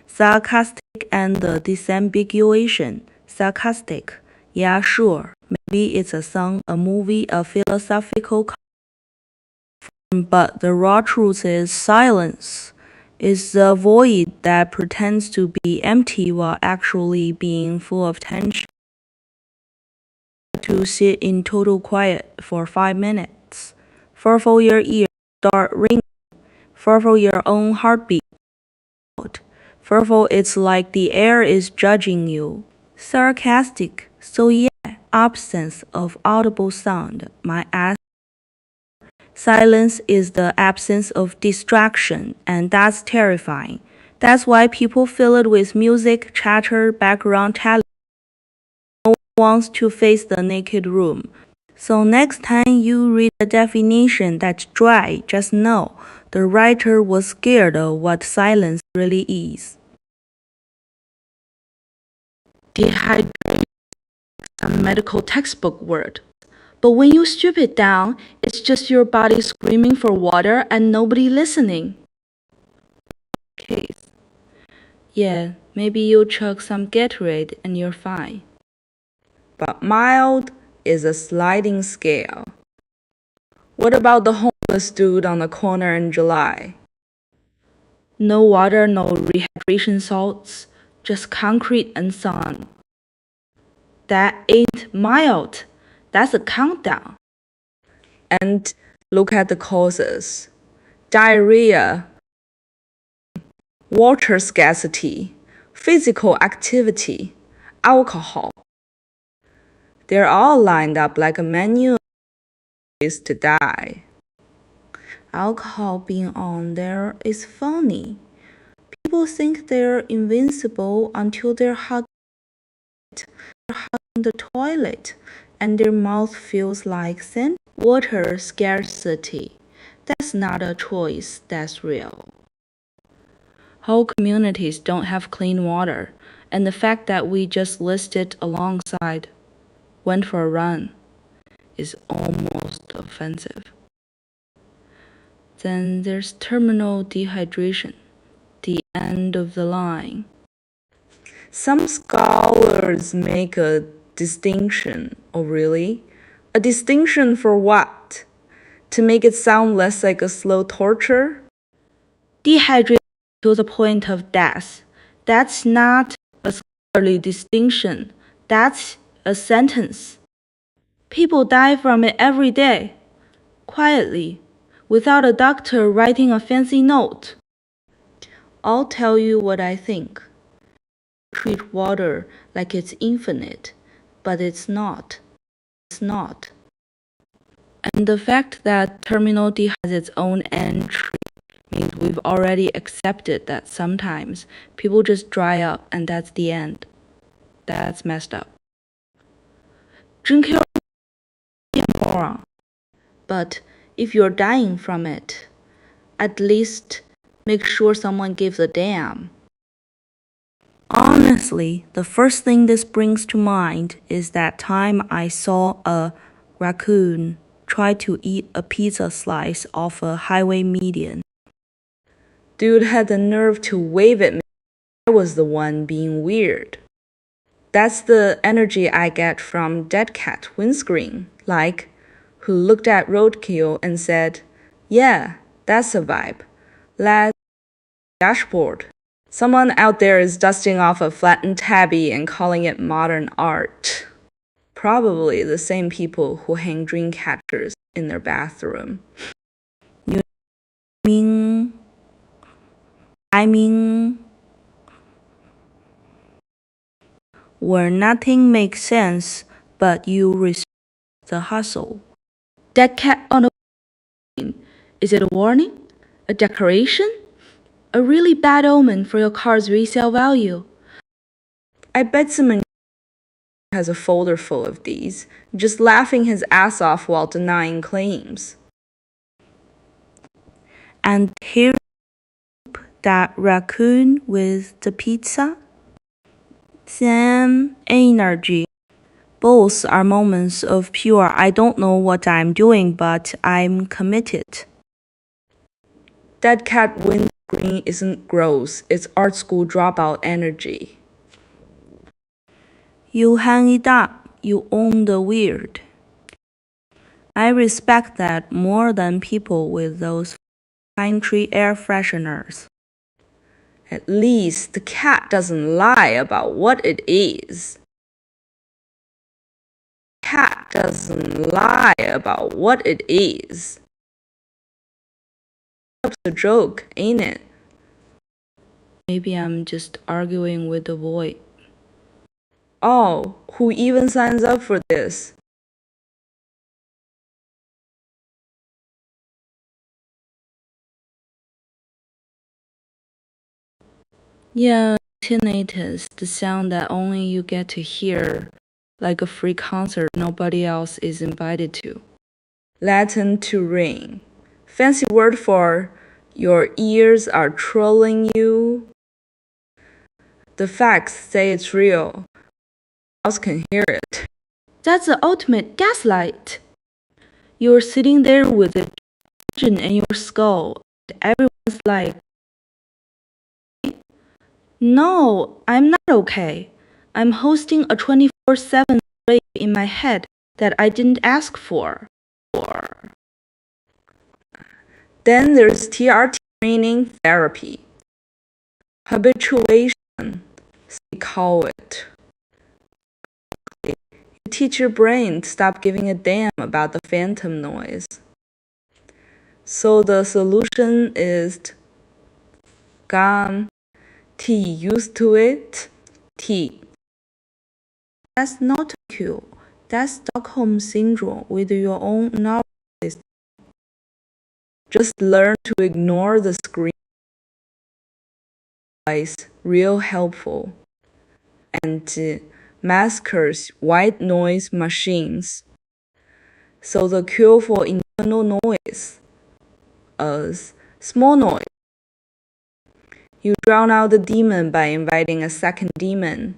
[SPEAKER 2] Sarcastic and the disambiguation. Sarcastic. Yeah, sure. Maybe it's a song, a movie, a philosophical but the raw truth is silence is the void that pretends to be empty while actually being full of tension. To sit in total quiet for 5 minutes. Furful your ears start ringing. Furful your own heartbeat. Furful it's like the air is judging you. Sarcastic. So yeah, absence of audible sound. My ass. Silence is the absence of distraction, and that's terrifying. That's why people fill it with music, chatter, background talent. No one wants to face the naked room. So next time you read a definition that's dry, just know the writer was scared of what silence really is.
[SPEAKER 1] Dehydration, a medical textbook word. But when you strip it down, it's just your body screaming for water and nobody listening. Case. Yeah, maybe you chug some Gatorade and you're fine. But mild is a sliding scale. What about the homeless dude on the corner in July? No water, no rehydration salts, just concrete and sun. That ain't mild. That's a countdown. And look at the causes. Diarrhea, water scarcity, physical activity, alcohol. They're all lined up like a menu is to die. Alcohol being on there is funny. People think they're invincible until they're hugging the toilet and their mouth feels like sand. Water scarcity. That's not a choice, that's real. Whole communities don't have clean water, and the fact that we just listed alongside went for a run is almost offensive. Then there's terminal dehydration, the end of the line. Some scholars make a distinction. Oh, really? A distinction for what? To make it sound less like a slow torture? Dehydration to the point of death. That's not a scholarly distinction. That's a sentence. People die from it every day, quietly, without a doctor writing a fancy note. I'll tell you what I think. Treat water like it's infinite, but it's not. It's not. And the fact that terminal D has its own entry means we've already accepted that sometimes people just dry up and that's the end. That's messed up. Drink your moron. But if you're dying from it, at least make sure someone gives a damn.
[SPEAKER 2] Honestly, the first thing this brings to mind is that time I saw a raccoon try to eat a pizza slice off a highway median.
[SPEAKER 1] Dude had the nerve to wave at me. I was the one being weird. That's the energy I get from Dead Cat Windscreen, like, who looked at Roadkill and said, yeah, that's a vibe. Let's dashboard. Someone out there is dusting off a flattened tabby and calling it modern art. Probably the same people who hang dream catchers in their bathroom.
[SPEAKER 2] I mean, where nothing makes sense but you respect the hustle.
[SPEAKER 1] That cat on the wall, is it a warning? A decoration? A really bad omen for your car's resale value?
[SPEAKER 2] I bet someone has a folder full of these, just laughing his ass off while denying claims. And here, that raccoon with the pizza? Same energy. Both are moments of pure I don't know what I'm doing, but I'm committed. That cat windscreen isn't gross, it's art school dropout energy. You hang it up, you own the weird. I respect that more than people with those pine tree air fresheners. At least the cat doesn't lie about what it is. Cat doesn't lie about what it is. That's a joke, ain't it?
[SPEAKER 1] Maybe I'm just arguing with the void.
[SPEAKER 2] Oh, who even signs up for this?
[SPEAKER 1] Yeah, tinnitus, the sound that only you get to hear, like a free concert nobody else is invited to.
[SPEAKER 2] Latin to ring. Fancy word for your ears are trolling you. The facts say it's real. Who else can hear it?
[SPEAKER 1] That's the ultimate gaslight. You're sitting there with a pigeon in your skull, and everyone's like, no, I'm not okay. I'm hosting a 24/7 rave in my head that I didn't ask for.
[SPEAKER 2] Then there's TRT training therapy. Habituation, they call it. You teach your brain to stop giving a damn about the phantom noise. So the solution is gone. T used to it. T. That's not cute. That's Stockholm Syndrome with your own nervous system. Just learn to ignore the screen. Real helpful. And maskers white noise machines. So the cure for internal noise is small noise. You drown out the demon by inviting a second demon.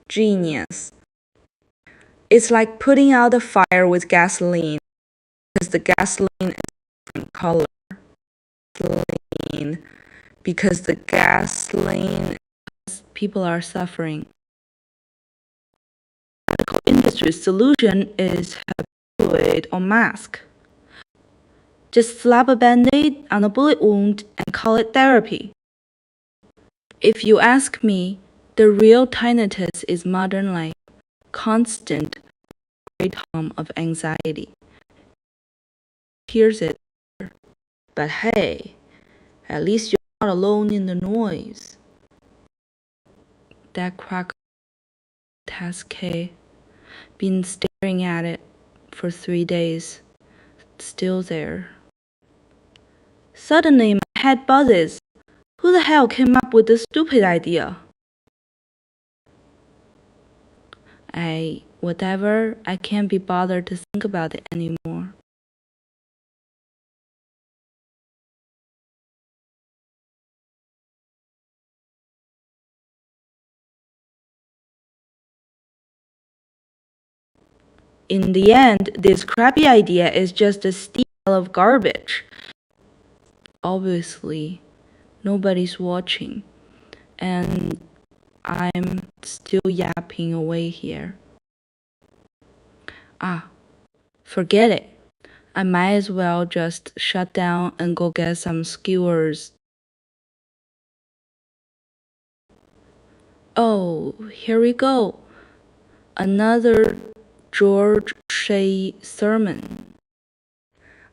[SPEAKER 2] Genius. It's like putting out a fire with gasoline, because the gasoline is a different color. Because the gasoline,
[SPEAKER 1] People are suffering. The medical industry's solution is habituate or mask. Just slap a band-aid on a bullet wound and call it therapy. If you ask me, the real tinnitus is modern life, constant great hum of anxiety. Hears it, but hey, at least you're not alone in the noise. That crack task K, been staring at it for 3 days, still there. Suddenly my head buzzes. Who the hell came up with this stupid idea? Whatever, I can't be bothered to think about it anymore. In the end, this crappy idea is just a steep pile of garbage. Obviously, nobody's watching, and I'm still yapping away here. Forget it. I might as well just shut down and go get some skewers. Oh, here we go. Another George Shea sermon.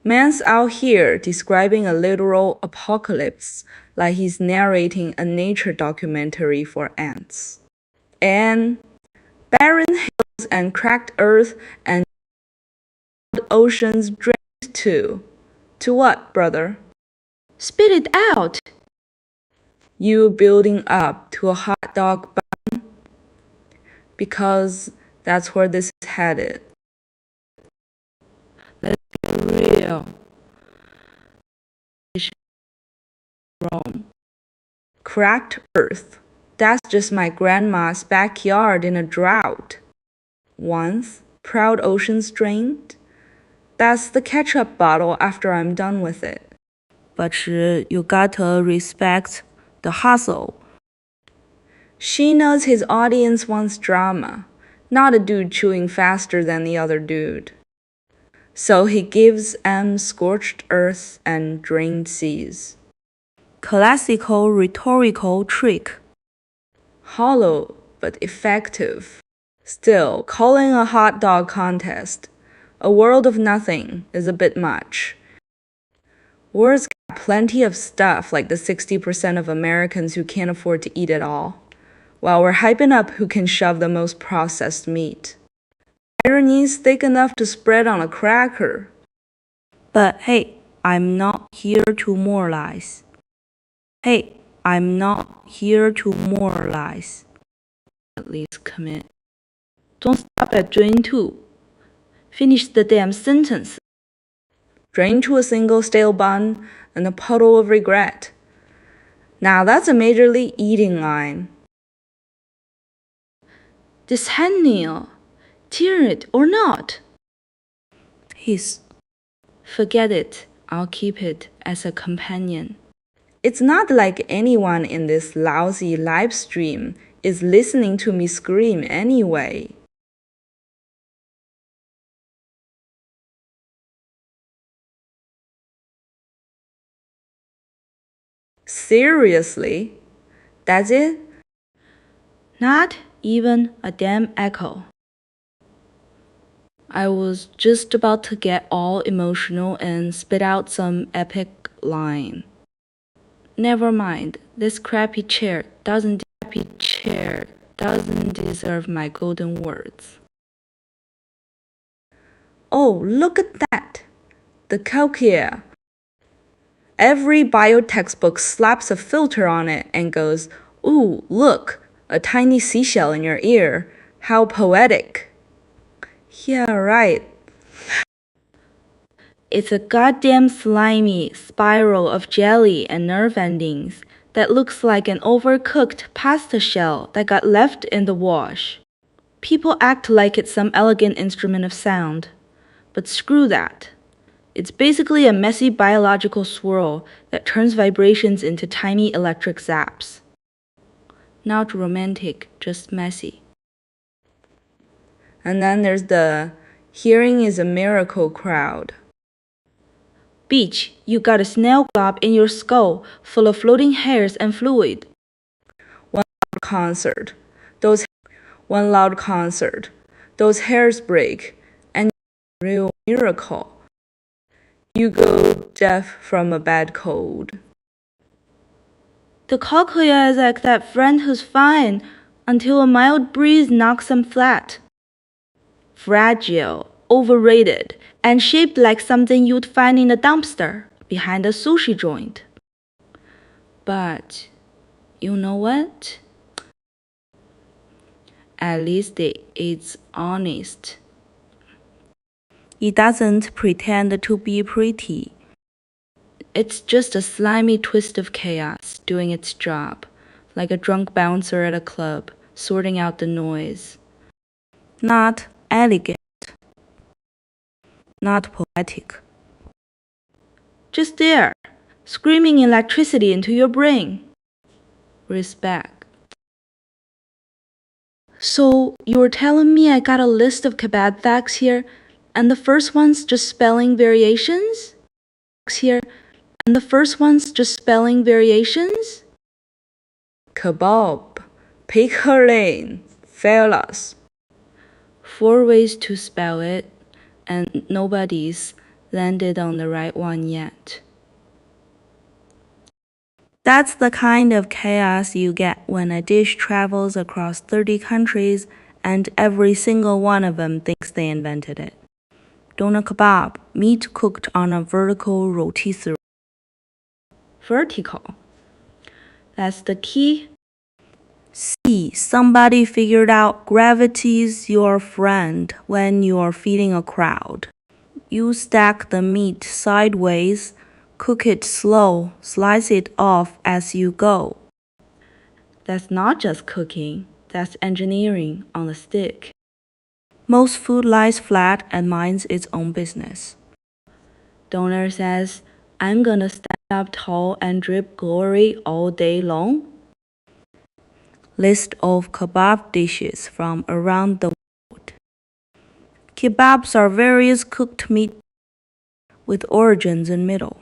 [SPEAKER 2] Man's out here describing a literal apocalypse like he's narrating a nature documentary for ants.
[SPEAKER 1] and barren hills and cracked earth and oceans drained to. To what, brother?
[SPEAKER 2] Spit it out.
[SPEAKER 1] You building up to a hot dog bun? Because that's where this is headed. Let's get real. Wrong. Cracked earth. That's just my grandma's backyard in a drought. Once, proud oceans drained. That's the ketchup bottle after I'm done with it.
[SPEAKER 2] But you gotta respect the hustle.
[SPEAKER 1] She knows his audience wants drama, not a dude chewing faster than the other dude. So he gives M scorched earth and drained seas.
[SPEAKER 2] Classical rhetorical trick.
[SPEAKER 1] Hollow, but effective. Still, calling a hot dog contest a world of nothing is a bit much. Words got plenty of stuff like the 60% of Americans who can't afford to eat it all, while we're hyping up who can shove the most processed meat. Irony's thick enough to spread on a cracker.
[SPEAKER 2] But hey, I'm not here to moralize. Hey, I'm not here to moralize.
[SPEAKER 1] At least commit.
[SPEAKER 2] Don't stop at drain to. Finish the damn sentence.
[SPEAKER 1] Drain to a single stale bun and a puddle of regret. Now that's a majorly eating line.
[SPEAKER 2] This hangnail, tear it or not? Hiss. Forget it. I'll keep it as a companion.
[SPEAKER 1] It's not like anyone in this lousy live stream is listening to me scream anyway. Seriously? That's it?
[SPEAKER 2] Not even a damn echo. I was just about to get all emotional and spit out some epic line. Never mind, this crappy chair doesn't deserve my golden words.
[SPEAKER 1] Oh, look at that! The cochlear. Every bio textbook slaps a filter on it and goes, "Ooh, look, a tiny seashell in your ear. How poetic." Yeah, right.
[SPEAKER 2] It's a goddamn slimy spiral of jelly and nerve endings that looks like an overcooked pasta shell that got left in the wash. People act like it's some elegant instrument of sound, but screw that. It's basically a messy biological swirl that turns vibrations into tiny electric zaps. Not romantic, just messy.
[SPEAKER 1] And then there's the hearing is a miracle crowd.
[SPEAKER 2] Beach, you got a snail glob in your skull full of floating hairs and fluid.
[SPEAKER 1] One loud concert. Those hairs break, and real miracle. You go deaf from a bad cold.
[SPEAKER 2] The cochlea is like that friend who's fine until a mild breeze knocks them flat. Fragile, overrated, and shaped like something you'd find in a dumpster behind a sushi joint. But you know what? At least it's honest. It doesn't pretend to be pretty. It's just a slimy twist of chaos doing its job, like a drunk bouncer at a club, sorting out the noise. Not elegant. Not poetic. Just there, screaming electricity into your brain. Respect. So, you were telling me I got a list of kebab facts here, and the first one's just spelling variations?
[SPEAKER 1] Kebab, pick her lane, fellas.
[SPEAKER 2] 4 ways to spell it, and nobody's landed on the right one yet. That's the kind of chaos you get when a dish travels across 30 countries and every single one of them thinks they invented it. Doner kebab, meat cooked on a vertical rotisserie.
[SPEAKER 1] Vertical. That's the key.
[SPEAKER 2] C. Somebody figured out gravity's your friend when you're feeding a crowd. You stack the meat sideways, cook it slow, slice it off as you go.
[SPEAKER 1] That's not just cooking, that's engineering on the stick.
[SPEAKER 2] Most food lies flat and minds its own business.
[SPEAKER 1] Doner says, I'm gonna stand up tall and drip glory all day long.
[SPEAKER 2] List of kebab dishes from around the world. Kebabs are various cooked meat with origins in middle.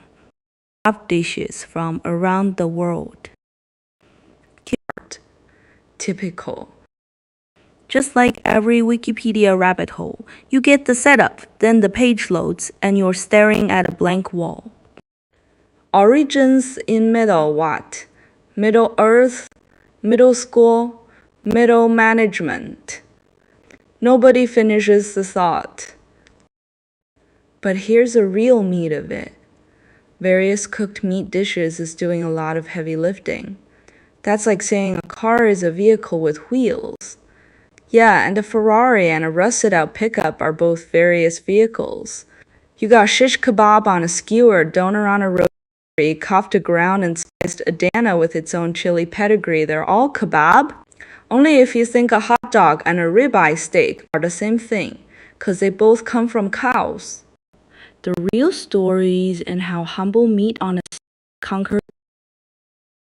[SPEAKER 2] Kebab dishes from around the world.
[SPEAKER 1] Typical.
[SPEAKER 2] Just like every Wikipedia rabbit hole, you get the setup, then the page loads, and you're staring at a blank wall.
[SPEAKER 1] Origins in middle what? Middle Earth, middle school, middle management. Nobody finishes the thought. But here's the real meat of it. Various cooked meat dishes is doing a lot of heavy lifting. That's like saying a car is a vehicle with wheels. Yeah, and a Ferrari and a rusted-out pickup are both various vehicles. You got shish kebab on a skewer, doner on a rotisserie, kofta ground and sliced Adana with its own chili pedigree. They're all kebab. Only if you think a hot dog and a ribeye steak are the same thing, 'cause they both come from cows. The real stories in how humble meat on a stick conquered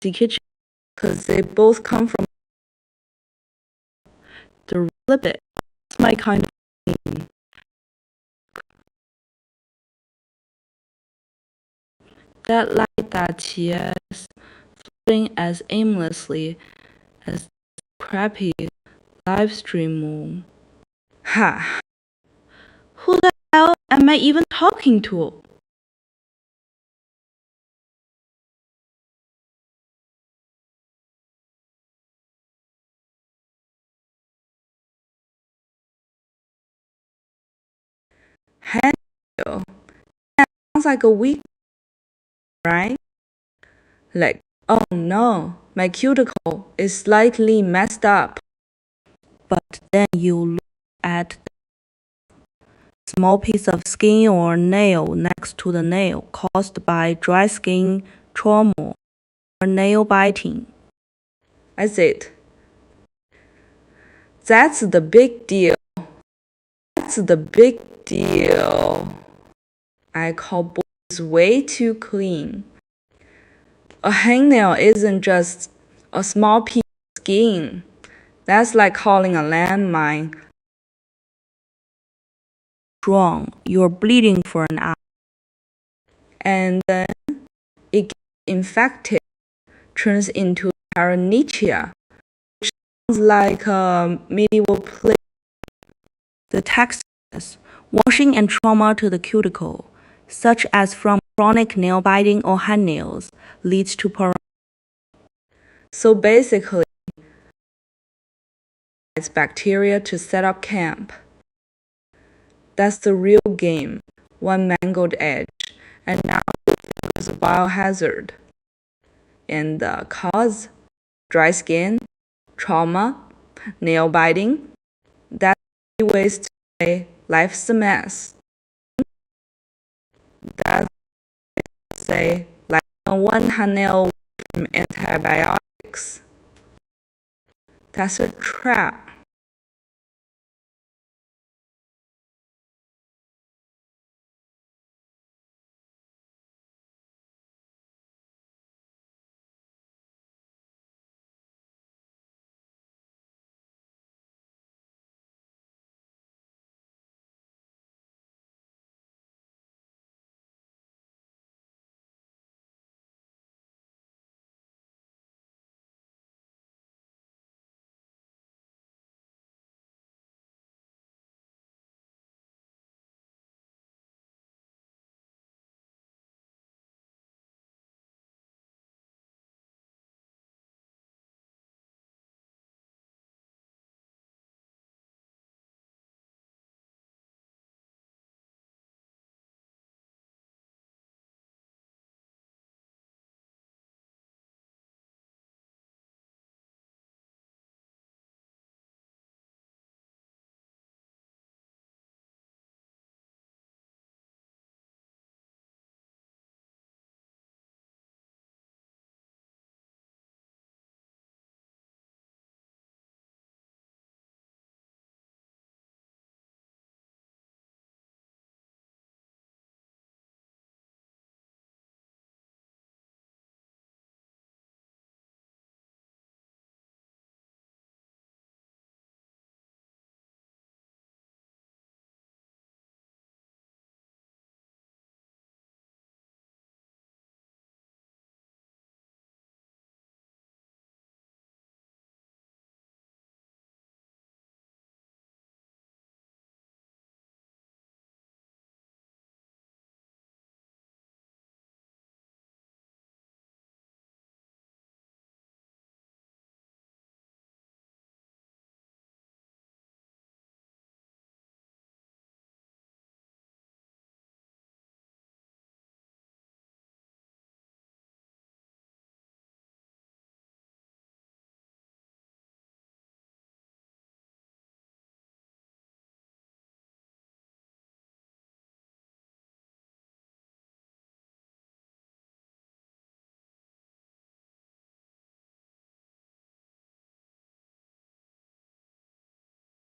[SPEAKER 1] the kitchen, 'cause they both come from the real bit. That's my kind of thing. That light that yes, floating as aimlessly as crappy live stream moon. Ha! Who the hell am I even talking to? Handle. That sounds like a weak, right? Like, oh no, my cuticle is slightly messed up.
[SPEAKER 2] But then you look at the small piece of skin or nail next to the nail caused by dry skin trauma or nail biting.
[SPEAKER 1] I said, that's the big deal. That's the big deal. I call boys way too clean. A hangnail isn't just a small piece of skin. That's like calling a landmine
[SPEAKER 2] Wrong, you're bleeding for an hour.
[SPEAKER 1] and then it gets infected, turns into paronychia, which sounds like a medieval plague.
[SPEAKER 2] The text says, washing and trauma to the cuticle, such as from chronic nail biting or hangnails, leads to
[SPEAKER 1] So basically, it's bacteria to set up camp. That's the real game. One mangled edge, and now it's a biohazard. And the cause? Dry skin, trauma, nail biting. That's 3 ways to say life's a mess. That's say like one hangnail from antibiotics. That's a trap.